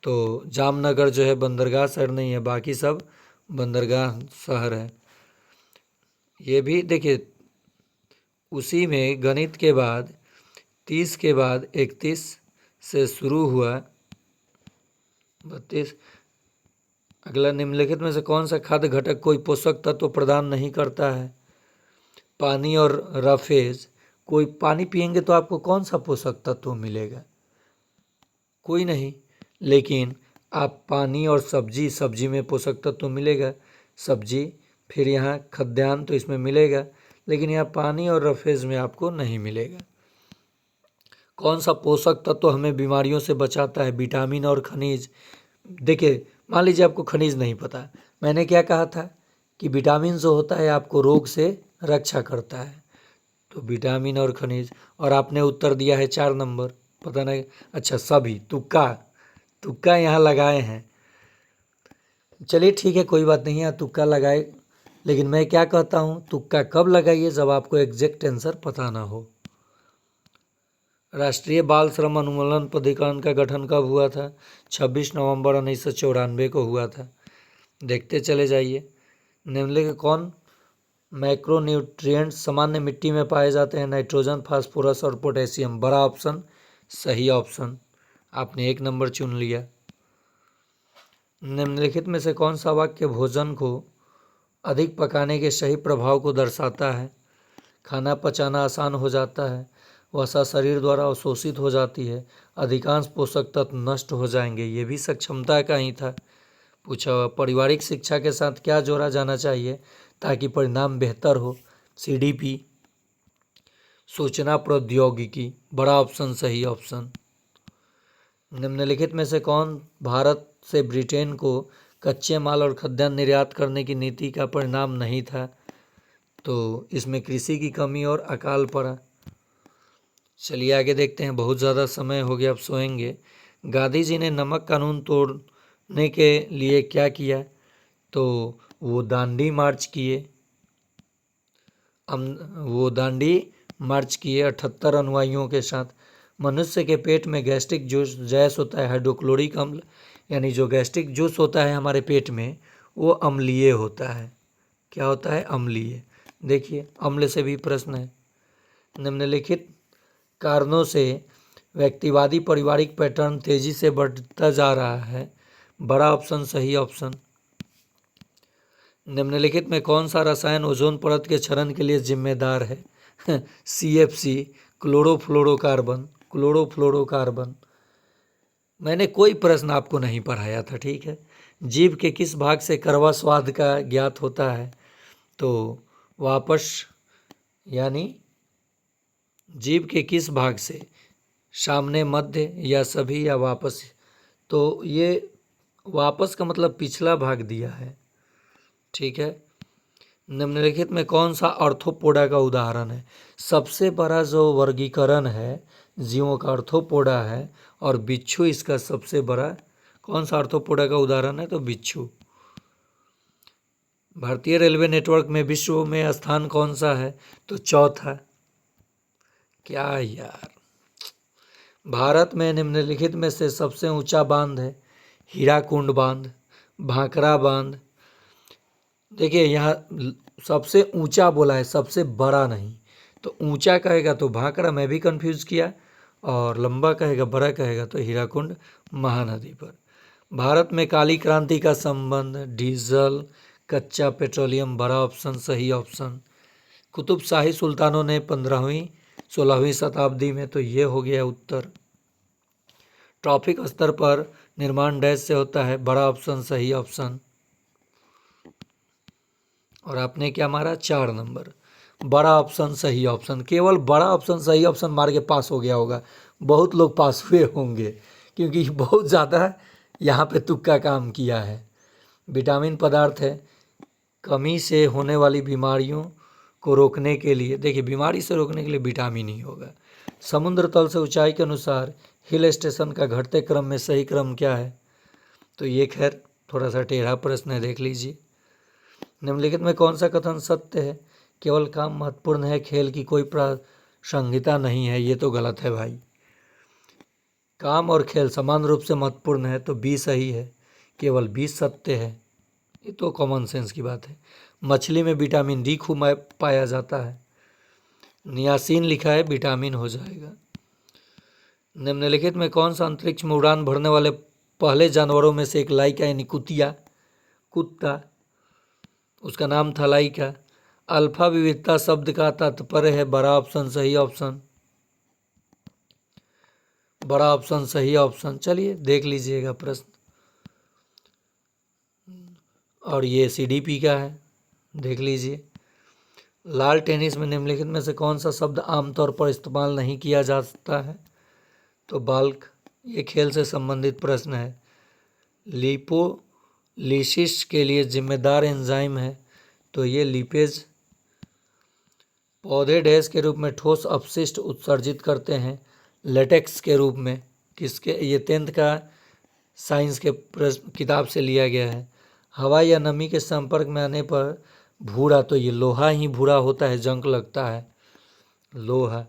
तो जामनगर जो है बंदरगाह शहर नहीं है, बाकी सब बंदरगाह शहर है। ये भी देखिए उसी में गणित के बाद 30 के बाद 31 से शुरू हुआ 32। अगला, निम्नलिखित में से कौन सा खाद्य घटक कोई पोषक तत्व प्रदान नहीं करता है? पानी और रफेज। कोई पानी पिएंगे तो आपको कौन सा पोषक तत्व मिलेगा? कोई नहीं। लेकिन आप पानी और सब्जी, सब्जी में पोषक तत्व मिलेगा, सब्जी, फिर यहाँ खाद्यान्न तो इसमें मिलेगा, लेकिन यहाँ पानी और रफेज में आपको नहीं मिलेगा। कौन सा पोषक तत्व हमें बीमारियों से बचाता है? विटामिन और खनिज। देखिए मान लीजिए आपको खनिज नहीं पता, मैंने क्या कहा था कि विटामिन जो होता है आपको रोग से रक्षा करता है, तो विटामिन और खनिज। और आपने उत्तर दिया है 4 नंबर, पता नहीं, अच्छा सभी, तुक्का, तुक्का यहाँ लगाए हैं। चलिए ठीक है, कोई बात नहीं है, तुक्का लगाए, लेकिन मैं क्या कहता हूँ, तुक्का कब लगाइए? जब आपको एग्जैक्ट आंसर पता ना हो। राष्ट्रीय बाल श्रम उन्मूलन प्राधिकरण का गठन कब हुआ था? 26 नवंबर 1994 को हुआ था। देखते चले जाइए। निम्नलिखित कौन मैक्रोन्यूट्रिएंट्स सामान्य मिट्टी में पाए जाते हैं? नाइट्रोजन, फास्फोरस और पोटेशियम। बड़ा ऑप्शन सही ऑप्शन, आपने 1 नंबर चुन लिया। निम्नलिखित में से कौन सा वाक्य भोजन को अधिक पकाने के सही प्रभाव को दर्शाता है? खाना पचाना आसान हो जाता है, वसा शरीर द्वारा अवशोषित हो जाती है, अधिकांश पोषक तत्व नष्ट हो जाएंगे। ये भी सक्षमता का ही था पूछा हुआ। पारिवारिक शिक्षा के साथ क्या जोड़ा जाना चाहिए ताकि परिणाम बेहतर हो? CDP, सूचना प्रौद्योगिकी। बड़ा ऑप्शन सही ऑप्शन। निम्नलिखित में से कौन भारत से ब्रिटेन को कच्चे माल और खाद्यान्न निर्यात करने की नीति का परिणाम नहीं था? तो इसमें कृषि की कमी और अकाल पड़ा। चलिए आगे देखते हैं, बहुत ज़्यादा समय हो गया, अब सोएंगे। गांधी जी ने नमक कानून तोड़ने के लिए क्या किया? तो वो दांडी मार्च किए। वो दांडी मार्च किए 78 अनुयायियों के साथ। मनुष्य के पेट में गैस्ट्रिक जो गैस होता है हाइड्रोक्लोरिक अम्ल, यानी जो गैस्ट्रिक जूस होता है हमारे पेट में वो अम्लीय होता है। क्या होता है? अम्लीय। देखिए अम्ल से भी प्रश्न है। निम्नलिखित कारणों से व्यक्तिवादी पारिवारिक पैटर्न तेजी से बढ़ता जा रहा है। बड़ा ऑप्शन सही ऑप्शन। निम्नलिखित में कौन सा रसायन ओजोन परत के क्षरण के लिए जिम्मेदार है? CFC, chlorofluorocarbon. क्लोरोफ्लोरोकार्बन। मैंने कोई प्रश्न आपको नहीं पढ़ाया था, ठीक है। जीभ के किस भाग से कड़वा स्वाद का ज्ञात होता है? तो वापस, यानी जीभ के किस भाग से, सामने, मध्य या सभी या वापस? तो ये वापस का मतलब पिछला भाग दिया है, ठीक है। निम्नलिखित में कौन सा आर्थ्रोपोडा का उदाहरण है? सबसे बड़ा जो वर्गीकरण है जीवों का आर्थ्रोपोडा है और बिच्छू इसका सबसे बड़ा। कौन सा आर्थ्रोपोडा का उदाहरण है? तो बिच्छू। भारतीय रेलवे नेटवर्क में विश्व में स्थान कौन सा है? तो चौथा। क्या यार, भारत में निम्नलिखित में से सबसे ऊंचा बांध है? हीराकुंड बांध, भाखड़ा बांध। देखिए यहाँ सबसे ऊंचा बोला है, सबसे बड़ा नहीं। तो ऊंचा कहेगा तो भाखड़ा, मैं भी कंफ्यूज किया, और लंबा कहेगा, बड़ा कहेगा तो हीराकुंड महानदी पर। भारत में काली क्रांति का संबंध डीजल, कच्चा पेट्रोलियम। बड़ा ऑप्शन सही ऑप्शन। कुतुब शाही सुल्तानों ने 15वीं 16वीं शताब्दी में, तो ये हो गया उत्तर। ट्रॉफिक स्तर पर निर्माण डैश से होता है? बड़ा ऑप्शन सही ऑप्शन। और आपने क्या मारा? 4 नंबर। बड़ा ऑप्शन सही ऑप्शन। केवल बड़ा ऑप्शन सही ऑप्शन मार के पास हो गया होगा। बहुत लोग पास हुए होंगे क्योंकि बहुत ज़्यादा यहाँ पे तुक्का काम किया है। विटामिन पदार्थ है कमी से होने वाली बीमारियों को रोकने के लिए। देखिए बीमारी से रोकने के लिए विटामिन ही होगा। समुद्र तल से ऊंचाई के अनुसार हिल स्टेशन का घटते क्रम में सही क्रम क्या है? तो ये खैर थोड़ा सा टेढ़ा प्रश्न है, देख लीजिए। निम्नलिखित में कौन सा कथन सत्य है? केवल काम महत्वपूर्ण है, खेल की कोई प्रासंगिकता नहीं है। ये तो गलत है भाई। काम और खेल समान रूप से महत्वपूर्ण है, तो बी सही है। केवल बी सत्य है। ये तो कॉमन सेंस की बात है। मछली में विटामिन डी खूब पाया जाता है। नियासिन लिखा है, विटामिन हो जाएगा। निम्नलिखित में कौन सा अंतरिक्ष में उड़ान भरने वाले पहले जानवरों में से एक लाइका यानी कुत्ता, उसका नाम था लाइका। अल्फा विविधता शब्द का तात्पर्य है? बड़ा ऑप्शन सही ऑप्शन। बड़ा ऑप्शन सही ऑप्शन। चलिए देख लीजिएगा प्रश्न। और ये CDP का है, देख लीजिए। लाल टेनिस में निम्नलिखित में से कौन सा शब्द आमतौर पर इस्तेमाल नहीं किया जा सकता है? तो बाल्क। ये खेल से संबंधित प्रश्न है। लिपोलिसिस के लिए जिम्मेदार एंजाइम है? तो ये लिपेज। पौधे डैश के रूप में ठोस अपशिष्ट उत्सर्जित करते हैं? लेटेक्स के रूप में। किसके? ये 10th का साइंस के किताब से लिया गया है। हवा या नमी के संपर्क में आने पर भूरा, तो ये लोहा ही भूरा होता है, जंग लगता है, लोहा।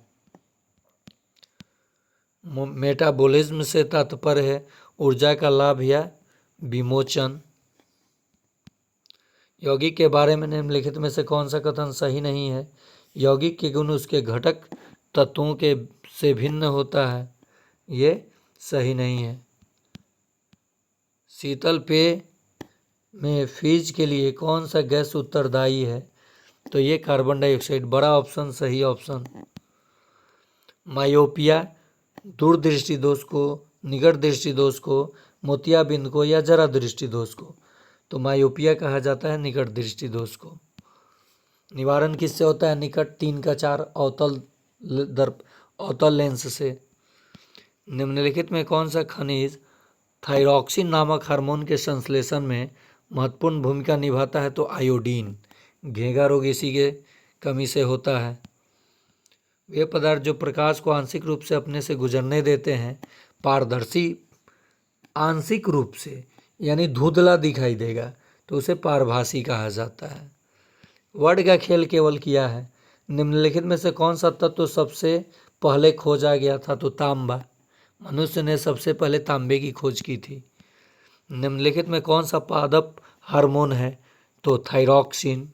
मेटाबॉलिज्म से तात्पर्य है ऊर्जा का लाभ या विमोचन। यौगिक के बारे में निम्नलिखित में से कौन सा कथन सही नहीं है? यौगिक के गुण उसके घटक तत्वों के से भिन्न होता है। ये सही नहीं है। शीतल पेय में फ्रीज के लिए कौन सा गैस उत्तरदायी है? तो ये कार्बन डाइऑक्साइड। बड़ा ऑप्शन सही ऑप्शन। मायोपिया दूरदृष्टि दोष को, निकट दृष्टि दोष को, मोतियाबिंद को या जरा दृष्टि दोष को? तो मायोपिया कहा जाता है निकट दृष्टि दोष को। निवारण किससे होता है? निकट 3 का 4 अवतल लेंस से। निम्नलिखित में कौन सा खनिज थायरॉक्सिन नामक हार्मोन के संश्लेषण में महत्वपूर्ण भूमिका निभाता है? तो आयोडीन। घेंघा रोग इसी के कमी से होता है। वे पदार्थ जो प्रकाश को आंशिक रूप से अपने से गुजरने देते हैं, पारदर्शी आंशिक रूप से, यानी धुंधला दिखाई देगा, तो उसे पारभासी कहा जाता है। वर्ड का खेल केवल किया है। निम्नलिखित में से कौन सा तत्व सबसे पहले खोजा गया था? तो तांबा। मनुष्य ने सबसे पहले तांबे की खोज की थी। निम्नलिखित में कौन सा पादप हार्मोन है? तो थायरॉक्सिन,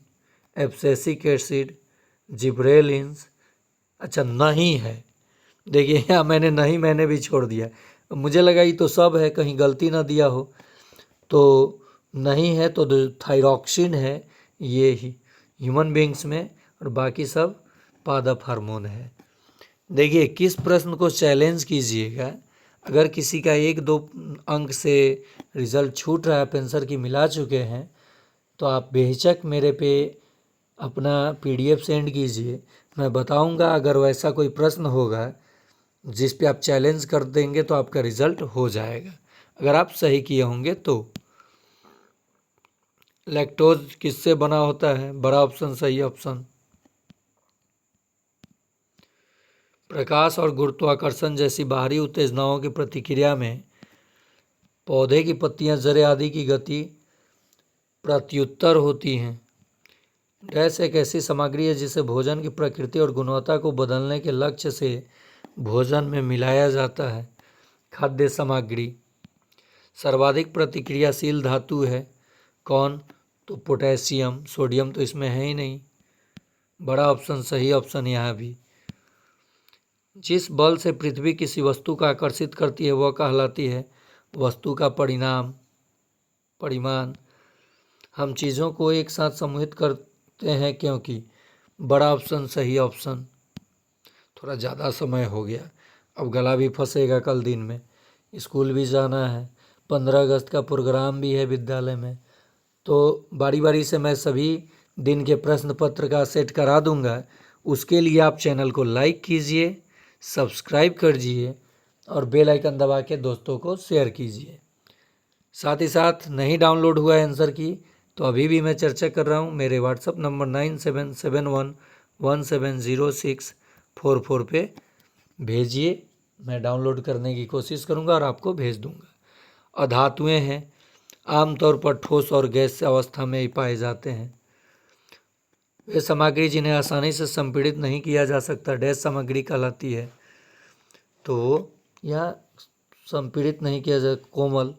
एब्सिसिक एसिड, जिब्रेलिन्स। अच्छा, नहीं है। देखिए यहाँ मैंने भी छोड़ दिया, मुझे लगा ये तो सब है, कहीं गलती ना दिया हो। तो नहीं है, तो थायरॉक्सिन है ये ही ह्यूमन बींग्स में, और बाकी सब पादप हार्मोन है। देखिए, किस प्रश्न को चैलेंज कीजिएगा। अगर किसी का 1-2 अंक से रिजल्ट छूट रहा है, आप आंसर की मिला चुके हैं, तो आप बेहिचक मेरे पे अपना PDF सेंड कीजिए। मैं बताऊंगा, अगर वैसा कोई प्रश्न होगा जिस पे आप चैलेंज कर देंगे तो आपका रिजल्ट हो जाएगा, अगर आप सही किए होंगे तो। लैक्टोज किससे बना होता है? बड़ा ऑप्शन सही ऑप्शन। प्रकाश और गुरुत्वाकर्षण जैसी बाहरी उत्तेजनाओं की प्रतिक्रिया में पौधे की पत्तियां, जड़ें आदि की गति प्रत्युत्तर होती हैं। डैश एक ऐसी सामग्री है जिसे भोजन की प्रकृति और गुणवत्ता को बदलने के लक्ष्य से भोजन में मिलाया जाता है। खाद्य सामग्री। सर्वाधिक प्रतिक्रियाशील धातु है कौन? तो पोटेशियम। सोडियम तो इसमें है ही नहीं। बड़ा ऑप्शन सही ऑप्शन यहाँ भी। जिस बल से पृथ्वी किसी वस्तु को आकर्षित करती है वह कहलाती है वस्तु का परिमाण। हम चीज़ों को एक साथ समूहित करते हैं क्योंकि। बड़ा ऑप्शन सही ऑप्शन। थोड़ा ज़्यादा समय हो गया, अब गला भी फंसेगा, कल दिन में स्कूल भी जाना है, 15 अगस्त का प्रोग्राम भी है विद्यालय में। तो बारी बारी से मैं सभी दिन के प्रश्न पत्र का सेट करा दूंगा। उसके लिए आप चैनल को लाइक कीजिए, सब्सक्राइब कीजिए और बेल आइकन दबा के दोस्तों को शेयर कीजिए। साथ ही साथ नहीं डाउनलोड हुआ है आंसर की तो अभी भी मैं चर्चा कर रहा हूँ। मेरे व्हाट्सअप नंबर 9771170644 पे भेजिए, मैं डाउनलोड करने की कोशिश करूँगा और आपको भेज दूँगा। अधातुएँ हैं, आमतौर पर ठोस और गैस अवस्था में ही पाए जाते हैं। वे सामग्री जिन्हें आसानी से संपीड़ित नहीं किया जा सकता डैश सामग्री कहलाती है। तो यह संपीड़ित नहीं किया जा कोमल।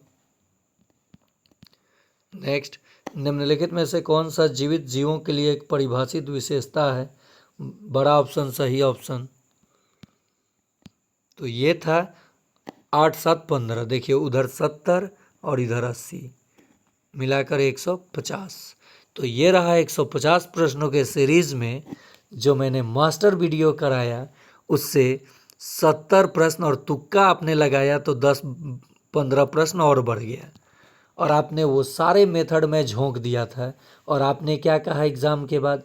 नेक्स्ट, निम्नलिखित में से कौन सा जीवित जीवों के लिए एक परिभाषित विशेषता है? बड़ा ऑप्शन सही ऑप्शन। तो ये था 8, 7, 15। देखिए उधर 70 और इधर 80, मिलाकर 150। तो ये रहा 150 प्रश्नों के सीरीज में जो मैंने मास्टर वीडियो कराया, उससे 70 प्रश्न और तुक्का आपने लगाया तो 10-15 प्रश्न और बढ़ गया, और आपने वो सारे मेथड में झोंक दिया था। और आपने क्या कहा एग्ज़ाम के बाद?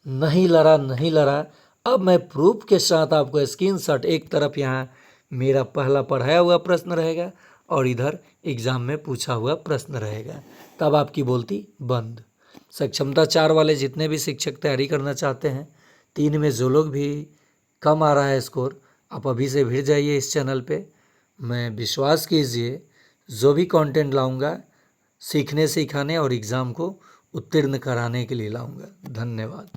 नहीं लड़ा। अब मैं प्रूफ के साथ आपको स्क्रीनशॉट, एक तरफ यहाँ मेरा पहला पढ़ाया हुआ प्रश्न रहेगा और इधर एग्ज़ाम में पूछा हुआ प्रश्न रहेगा, तब आपकी बोलती बंद। सक्षमता 4 वाले जितने भी शिक्षक तैयारी करना चाहते हैं, 3 में जो लोग भी कम आ रहा है स्कोर, आप अभी से भिड़ जाइए इस चैनल पे। मैं विश्वास कीजिए, जो भी कंटेंट लाऊंगा सीखने सिखाने और एग्ज़ाम को उत्तीर्ण कराने के लिए लाऊंगा। धन्यवाद।